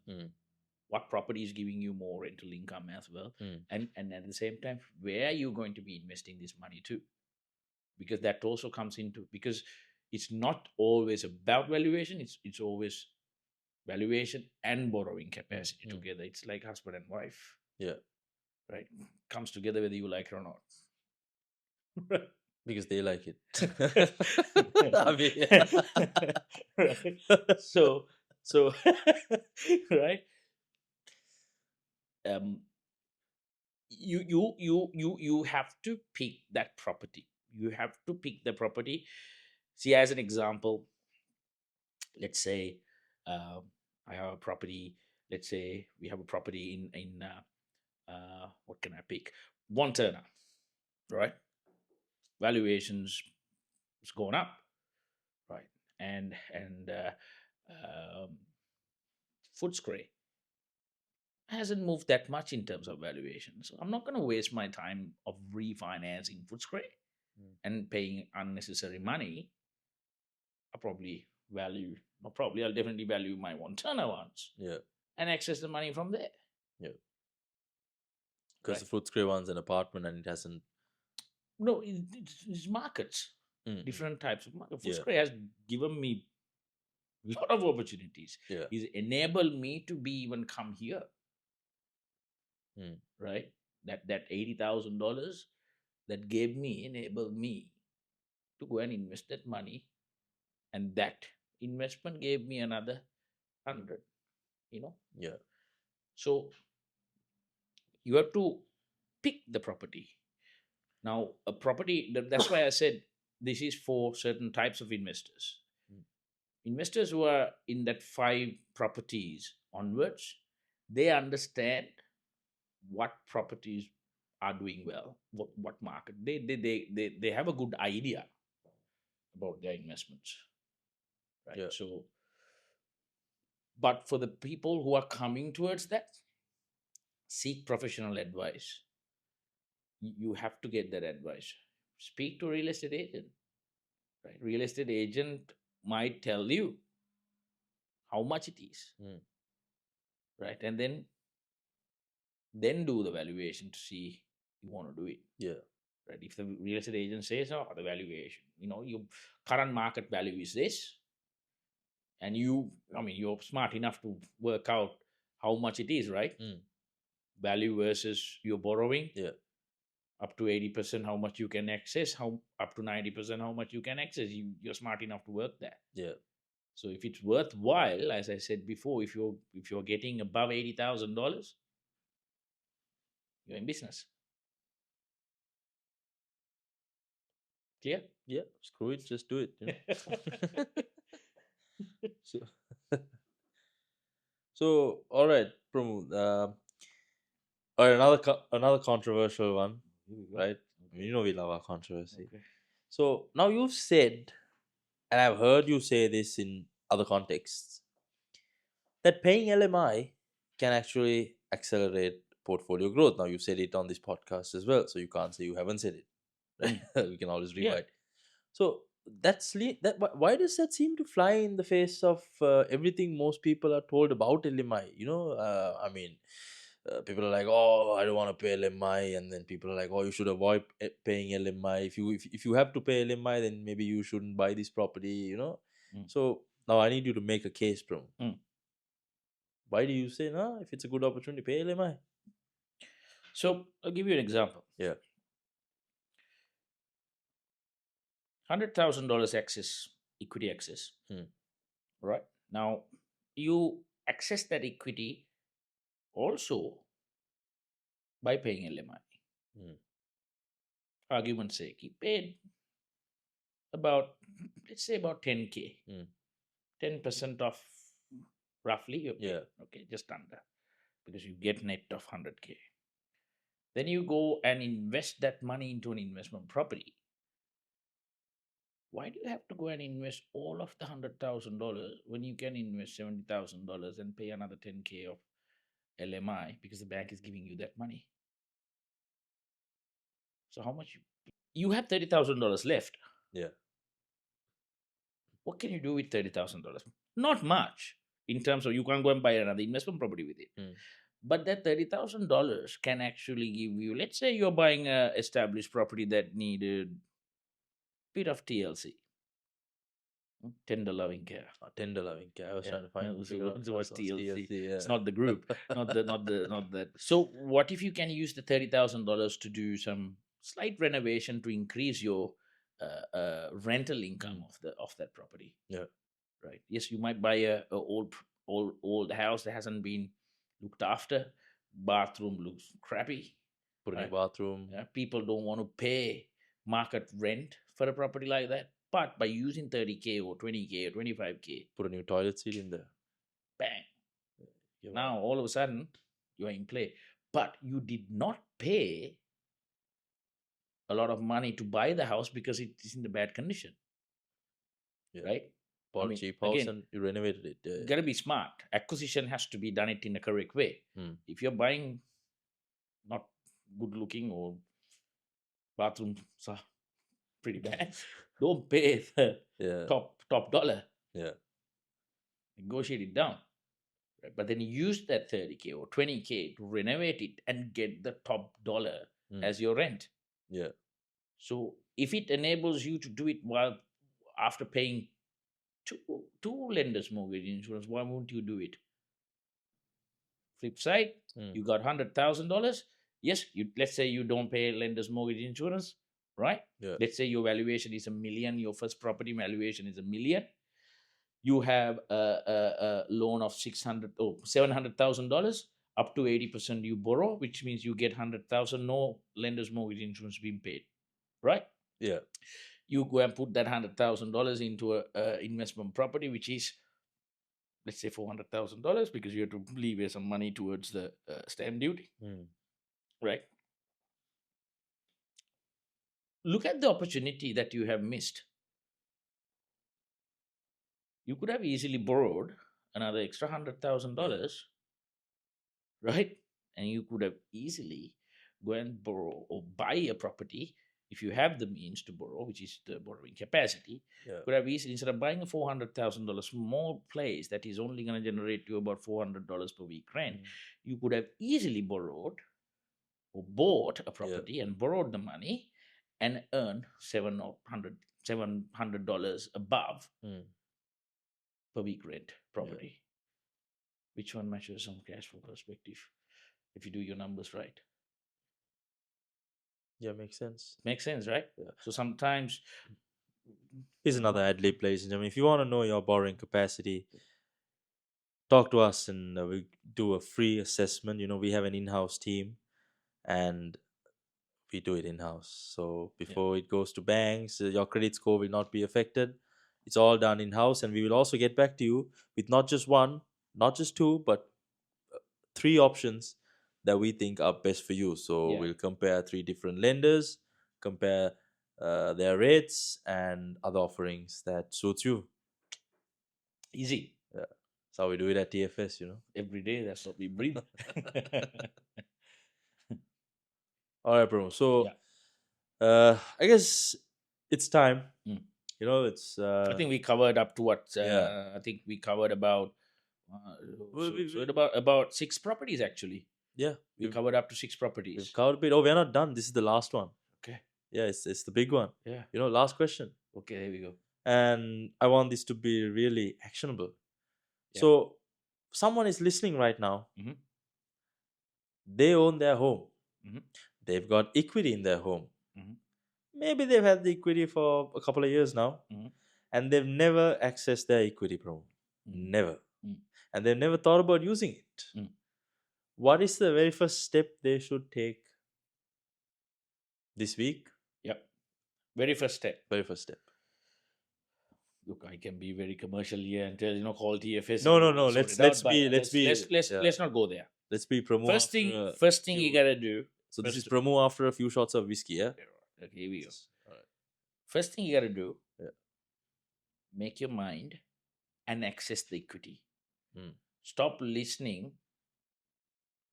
Speaker 3: what property is giving you more rental income as well, and at the same time, where you're going to be investing this money to. Because that also comes into, because it's not always about valuation, it's always valuation and borrowing capacity together. It's like husband and wife.
Speaker 2: Yeah.
Speaker 3: Right. Comes together whether you like it or not.
Speaker 2: Because they like it.
Speaker 3: I mean, right. So right. You have to pick that property. You have to pick the property. See, as an example, let's say I have a property. Let's say we have a property in what can I pick? One Turner, right? Valuations is going up, right? And Footscray hasn't moved that much in terms of valuation. So I'm not going to waste my time of refinancing Footscray and paying unnecessary money. I'll definitely value my One Turner ones.
Speaker 2: Yeah.
Speaker 3: And access the money from there.
Speaker 2: Yeah. Because the Footscray one's an apartment and it hasn't.
Speaker 3: No, it's markets. Different types of markets. Footscray has given me a lot of opportunities.
Speaker 2: Yeah.
Speaker 3: He's enabled me to be even come here. Right? That $80,000 that enabled me to go and invest that money, and that investment gave me another 100, you know.
Speaker 2: Yeah.
Speaker 3: So you have to pick the property. Now, a property, that's why I said this is for certain types of investors.
Speaker 2: Mm.
Speaker 3: Investors who are in that 5 properties onwards, they understand what properties are doing well, what market. They have a good idea about their investments, right?
Speaker 2: Yeah.
Speaker 3: So, but for the people who are coming towards that, seek professional advice. You have to get that advice. Speak to a real estate agent, right? Real estate agent might tell you how much it is,
Speaker 2: Mm.
Speaker 3: right? And then do the valuation to see you want to do it,
Speaker 2: Yeah.
Speaker 3: right? If the real estate agent says, oh, the valuation, your current market value is this, and you're smart enough to work out how much it is, right?
Speaker 2: Mm.
Speaker 3: Value versus your borrowing,
Speaker 2: Yeah.
Speaker 3: up to 80% how much you can access, how up to 90% how much you can access. You're smart enough to work that.
Speaker 2: Yeah.
Speaker 3: So if it's worthwhile, as I said before, if you're getting above $80,000, you're in business. Clear?
Speaker 2: Yeah. Screw it. Just do it. So, so all right, Premu. All right, another controversial one,
Speaker 3: Here we go.
Speaker 2: right? We love our controversy.
Speaker 3: Okay.
Speaker 2: So now you've said, and I've heard you say this in other contexts, that paying LMI can actually accelerate portfolio growth. Now you said it on this podcast as well, so you can't say you haven't said it. Right? We can always
Speaker 3: Yeah.
Speaker 2: rewind. So why does that seem to fly in the face of everything most people are told about LMI? People are like, oh, I don't want to pay LMI, and then people are like, oh, you should avoid paying LMI. If you have to pay LMI, then maybe you shouldn't buy this property.
Speaker 3: Mm.
Speaker 2: So now I need you to make a case, bro.
Speaker 3: Mm.
Speaker 2: Why do you say no? If it's a good opportunity, pay LMI.
Speaker 3: So I'll give you an example.
Speaker 2: Yeah.
Speaker 3: $100,000 excess, equity excess.
Speaker 2: Hmm.
Speaker 3: Right. Now, you access that equity also by paying LMI.
Speaker 2: Hmm.
Speaker 3: Argument's sake, you paid about, let's say about 10K.
Speaker 2: Hmm.
Speaker 3: 10% of roughly you pay.
Speaker 2: Yeah.
Speaker 3: Okay, just under. Because you get net of 100K. Then you go and invest that money into an investment property. Why do you have to go and invest all of the $100,000 when you can invest $70,000 and pay another 10K of LMI because the bank is giving you that money? So how much you have $30,000 left?
Speaker 2: Yeah.
Speaker 3: What can you do with $30,000? Not much in terms of you can't go and buy another investment property with it.
Speaker 2: Hmm.
Speaker 3: But that $30,000 can actually give you, let's say you're buying a established property that needed bit of TLC. Tender loving care.
Speaker 2: Tender loving care. I was
Speaker 3: Yeah.
Speaker 2: trying to find
Speaker 3: So
Speaker 2: figure out
Speaker 3: what's
Speaker 2: what's
Speaker 3: TLC?
Speaker 2: yeah.
Speaker 3: It's not the group, not that. So what if you can use the $30,000 to do some slight renovation to increase your rental income of that property?
Speaker 2: Yeah.
Speaker 3: Right. Yes, you might buy a old house that hasn't been looked after. Bathroom looks crappy.
Speaker 2: Put a new
Speaker 3: Right.
Speaker 2: bathroom.
Speaker 3: Yeah, people don't want to pay market rent for a property like that. But by using 30K or 20K or 25K,
Speaker 2: Put a new toilet seat in there.
Speaker 3: bang.
Speaker 2: You're
Speaker 3: Now all of a sudden you are in play. But you did not pay a lot of money to buy the house because it is in the bad condition.
Speaker 2: Yeah.
Speaker 3: Right?
Speaker 2: Bought
Speaker 3: I mean,
Speaker 2: a cheap house
Speaker 3: again,
Speaker 2: and you renovated it. Yeah.
Speaker 3: you gotta be smart. Acquisition has to be done it in a correct way. If you're buying not good looking or bathrooms are pretty bad, don't pay the
Speaker 2: Yeah.
Speaker 3: top dollar.
Speaker 2: Yeah.
Speaker 3: Negotiate it down. Right? But then use that 30K or 20K to renovate it and get the top dollar as your rent.
Speaker 2: Yeah.
Speaker 3: So if it enables you to do it while after paying two lenders mortgage insurance, why won't you do it? Flip side, you got $100,000, Yes, let's say you don't pay lender's mortgage insurance, right?
Speaker 2: Yeah.
Speaker 3: Let's say your valuation is $1 million, your first property valuation is $1 million. You have a loan of $700,000. Up to 80% you borrow, which means you get 100,000. No lender's mortgage insurance being paid, right?
Speaker 2: Yeah.
Speaker 3: You go and put that $100,000 into a investment property, which is, let's say, $400,000, because you have to leave some money towards the stamp duty,
Speaker 2: Mm.
Speaker 3: right? Look at the opportunity that you have missed. You could have easily borrowed another extra $100,000, right? And you could have easily go and borrow or buy a property if you have the means to borrow, which is the borrowing capacity.
Speaker 2: Yeah.
Speaker 3: Could have easily, instead of buying a $400,000 small place that is only going to generate you about $400 per week rent, you could have easily borrowed or bought a property and borrowed the money and earn $700 above per week rent property. Which one matches some cash flow perspective if you do your numbers right?
Speaker 2: Yeah, makes sense.
Speaker 3: Makes sense, right?
Speaker 2: Yeah.
Speaker 3: So sometimes
Speaker 2: Here's another ad lib, ladies and gentlemen. If you want to know your borrowing capacity, talk to us and we do a free assessment. We have an in-house team and we do it in-house. So before it goes to banks, your credit score will not be affected. It's all done in-house, and we will also get back to you with not just one, not just two, but 3 options that we think are best for you. So
Speaker 3: Yeah.
Speaker 2: we'll compare 3 different lenders, compare their rates and other offerings that suits you.
Speaker 3: easy
Speaker 2: Yeah, that's how we do it at TFS.
Speaker 3: every day. That's what we breathe.
Speaker 2: All right, bro. So
Speaker 3: Yeah.
Speaker 2: I guess it's time.
Speaker 3: Mm.
Speaker 2: It's.
Speaker 3: I think we covered up to what?
Speaker 2: Yeah.
Speaker 3: I think we covered about.
Speaker 2: Well,
Speaker 3: So it about 6 properties actually.
Speaker 2: Yeah,
Speaker 3: We covered up to 6
Speaker 2: we've
Speaker 3: properties.
Speaker 2: covered a bit. Oh, we're not done. This is the last one.
Speaker 3: Okay.
Speaker 2: Yeah, it's the big one.
Speaker 3: Yeah.
Speaker 2: Last question.
Speaker 3: Okay. There we go.
Speaker 2: And I want this to be really actionable.
Speaker 3: Yeah.
Speaker 2: So, someone is listening right now.
Speaker 3: Mhm.
Speaker 2: They own their home.
Speaker 3: Mhm.
Speaker 2: They've got equity in their home.
Speaker 3: Mhm.
Speaker 2: Maybe they've had the equity for a couple of years now,
Speaker 3: Mhm.
Speaker 2: and they've never accessed their equity, bro.
Speaker 3: Mhm.
Speaker 2: Never.
Speaker 3: Mm.
Speaker 2: And they've never thought about using it.
Speaker 3: Mm.
Speaker 2: What is the very first step they should take this week?
Speaker 3: Yep. Very first step.
Speaker 2: Very first step.
Speaker 3: Look, I can be very commercial here and tell call TFS.
Speaker 2: No.
Speaker 3: sort it
Speaker 2: Let's
Speaker 3: out, but
Speaker 2: be.
Speaker 3: let's not go there.
Speaker 2: Let's be Premu.
Speaker 3: First thing you gotta do.
Speaker 2: So this is Premu after a few shots of whiskey, yeah?
Speaker 3: Okay, here we go.
Speaker 2: All right.
Speaker 3: First thing you gotta do.
Speaker 2: Yeah.
Speaker 3: Make your mind and access the equity.
Speaker 2: Mm.
Speaker 3: Stop listening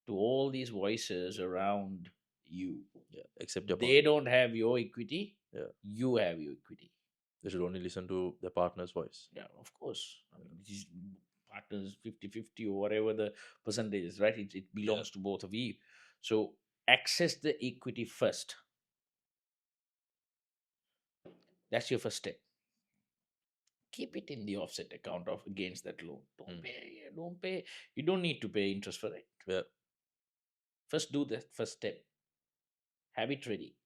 Speaker 3: to all these voices around you.
Speaker 2: Yeah, except your
Speaker 3: They don't have your equity.
Speaker 2: Yeah.
Speaker 3: You have your equity.
Speaker 2: They should only listen to their partner's voice.
Speaker 3: Yeah, of course. I mean, these partners 50-50 or whatever the percentage is, right? It belongs to both of you. So access the equity first. That's your first step. Keep it in the offset account of against that loan. Don't pay. You don't need to pay interest for it.
Speaker 2: Yeah.
Speaker 3: First do the first step. Have it ready.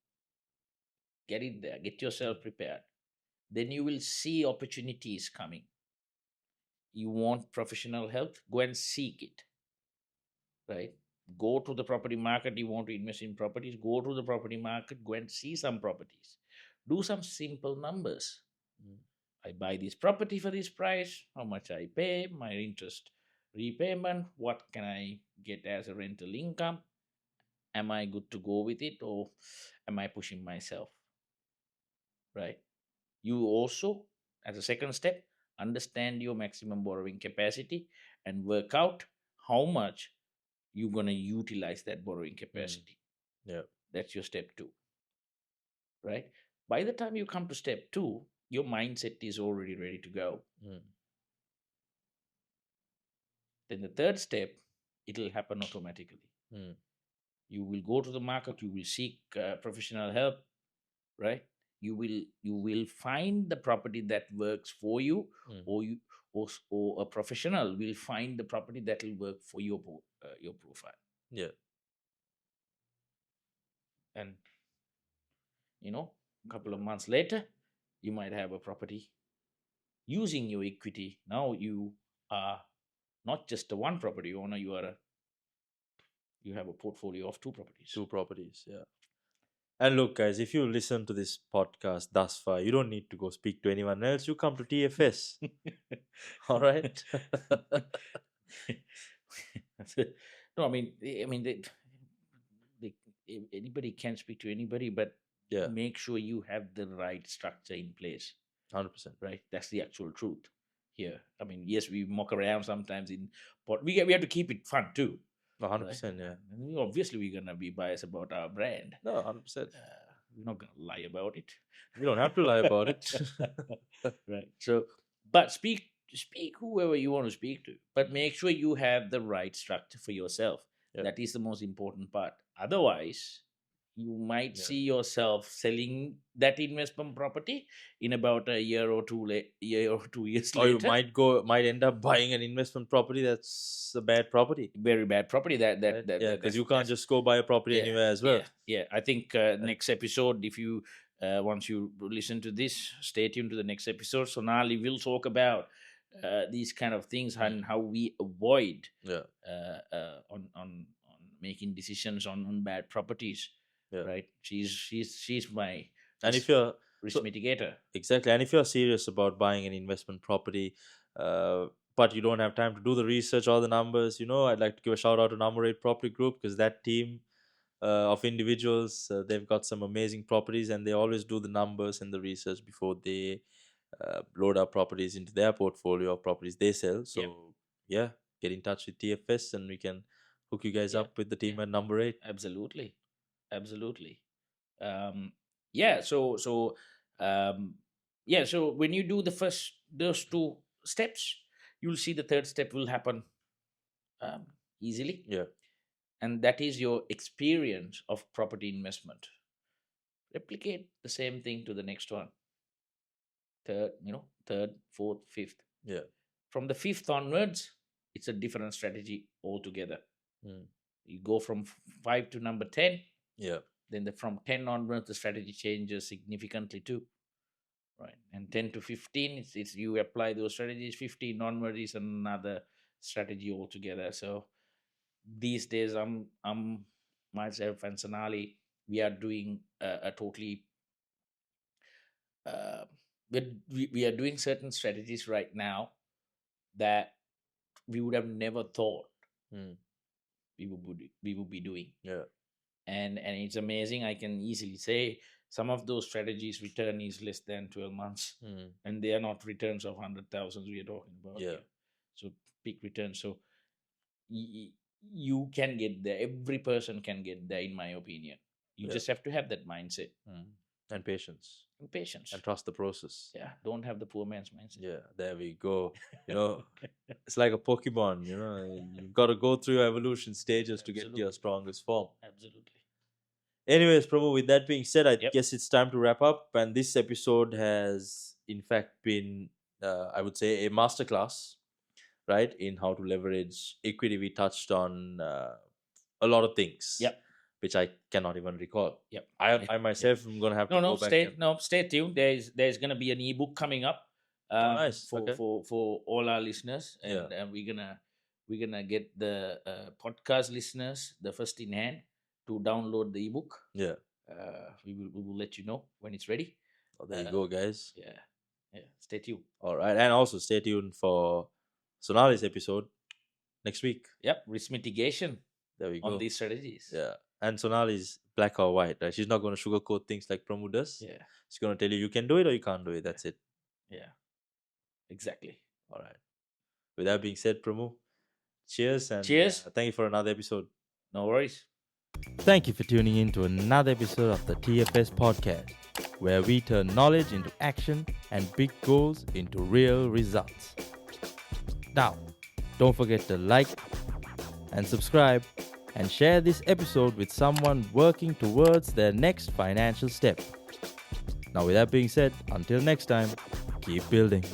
Speaker 3: Get it there. Get yourself prepared. Then you will see opportunities coming. You want professional help? Go and seek it. Right? Go to the property market. You want to invest in properties? Go to the property market. Go and see some properties. Do some simple numbers. I buy this property for this price. How much I pay? My interest repayment. What can I get as a rental income? Am I good to go with it, or am I pushing myself? Right? You also, as a second step, understand your maximum borrowing capacity and work out how much you're going to utilize that borrowing capacity.
Speaker 2: Yeah.
Speaker 3: That's your step 2. Right? By the time you come to step 2, your mindset is already ready to go. Then the third step, it'll happen automatically. You will go to the market, you will seek professional help, right? You will find the property that works for you, or a professional will find the property that will work for your profile.
Speaker 2: Yeah.
Speaker 3: And a couple of months later, you might have a property using your equity. Now you are not just a one property owner, you have a portfolio of two properties.
Speaker 2: Two properties, yeah. And look, guys, if you listen to this podcast thus far, you don't need to go speak to anyone else. You come to TFS. All right.
Speaker 3: No, I mean, anybody can speak to anybody, but
Speaker 2: Yeah,
Speaker 3: make sure you have the right structure in place.
Speaker 2: 100%.
Speaker 3: Right, that's the actual truth here. I mean, yes, we mock around sometimes but we have to keep it fun too.
Speaker 2: 100%, yeah.
Speaker 3: And obviously, we're gonna be biased about our brand.
Speaker 2: No, 100%.
Speaker 3: We're not gonna lie about it.
Speaker 2: You don't have to lie about it.
Speaker 3: Right. So, but speak whoever you want to speak to, but make sure you have the right structure for yourself.
Speaker 2: Yeah.
Speaker 3: That is the most important part. Otherwise, you might see yourself selling that investment property in about a year or 2 years
Speaker 2: Or
Speaker 3: later.
Speaker 2: you might end up buying an investment property that's a bad property.
Speaker 3: Very bad property.
Speaker 2: Because you can't just go buy a property anywhere as well.
Speaker 3: Yeah. I think next episode, if you once you listen to this, stay tuned to the next episode. Sonali will talk about these kind of things and how we avoid on making decisions on bad properties.
Speaker 2: Yeah.
Speaker 3: Right. She's my
Speaker 2: And if you're
Speaker 3: risk mitigator.
Speaker 2: Exactly. And if you're serious about buying an investment property, but you don't have time to do the research or the numbers, I'd like to give a shout out to Number 8 Property Group, because that team of individuals, they've got some amazing properties, and they always do the numbers and the research before they load up properties into their portfolio of properties they sell. So, get in touch with TFS and we can hook you guys up with the team at Number 8.
Speaker 3: Absolutely. So when you do those two steps, you'll see the third step will happen easily.
Speaker 2: Yeah.
Speaker 3: And that is your experience of property investment. Replicate the same thing to the next one. Third, fourth, fifth.
Speaker 2: Yeah.
Speaker 3: From the fifth onwards, it's a different strategy altogether. You go from 5 to number 10.
Speaker 2: Yeah.
Speaker 3: Then from 10 onwards, the strategy changes significantly too. Right. And 10 to 15, it's you apply those strategies. 15 onwards is another strategy altogether. So these days, I'm myself and Sonali, we are doing a totally we are doing certain strategies right now that we would have never thought we would be doing.
Speaker 2: Yeah.
Speaker 3: And it's amazing. I can easily say some of those strategies return is less than 12 months, and they are not returns of 100,000 we are talking about.
Speaker 2: Yeah.
Speaker 3: Here. So big returns. So you can get there. Every person can get there, in my opinion. You just have to have that mindset
Speaker 2: and patience. And trust the process.
Speaker 3: Yeah. Don't have the poor man's mindset.
Speaker 2: Yeah, there we go. It's like a Pokemon, you've got to go through your evolution stages to get to your strongest form.
Speaker 3: Absolutely.
Speaker 2: Anyways, Premu, with that being said, I guess it's time to wrap up. And this episode has, in fact, been, I would say, a masterclass, right, in how to leverage equity. We touched on a lot of things.
Speaker 3: Yep.
Speaker 2: Which I cannot even recall.
Speaker 3: Yep.
Speaker 2: I myself am going to have to go back.
Speaker 3: Stay tuned. There's going to be an ebook coming up
Speaker 2: nice.
Speaker 3: for all our listeners, and we're gonna get the podcast listeners the first in hand to download the ebook.
Speaker 2: Yeah.
Speaker 3: We will let you know when it's ready.
Speaker 2: Oh, there you go, guys.
Speaker 3: Yeah. Stay tuned.
Speaker 2: All right, and also stay tuned for Sonali's episode next week.
Speaker 3: Yep, risk mitigation.
Speaker 2: There we go.
Speaker 3: On these strategies.
Speaker 2: Yeah. And Sonali's black or white, right? She's not going to sugarcoat things like Premu does.
Speaker 3: Yeah.
Speaker 2: She's going to tell you can do it or you can't do it. That's it.
Speaker 3: Yeah. Exactly.
Speaker 2: All right. With that being said, Premu, cheers. And thank you for another episode.
Speaker 3: No worries.
Speaker 1: Thank you for tuning in to another episode of the TFS Podcast, where we turn knowledge into action and big goals into real results. Now, don't forget to like and subscribe and share this episode with someone working towards their next financial step. Now, with that being said, until next time, keep building.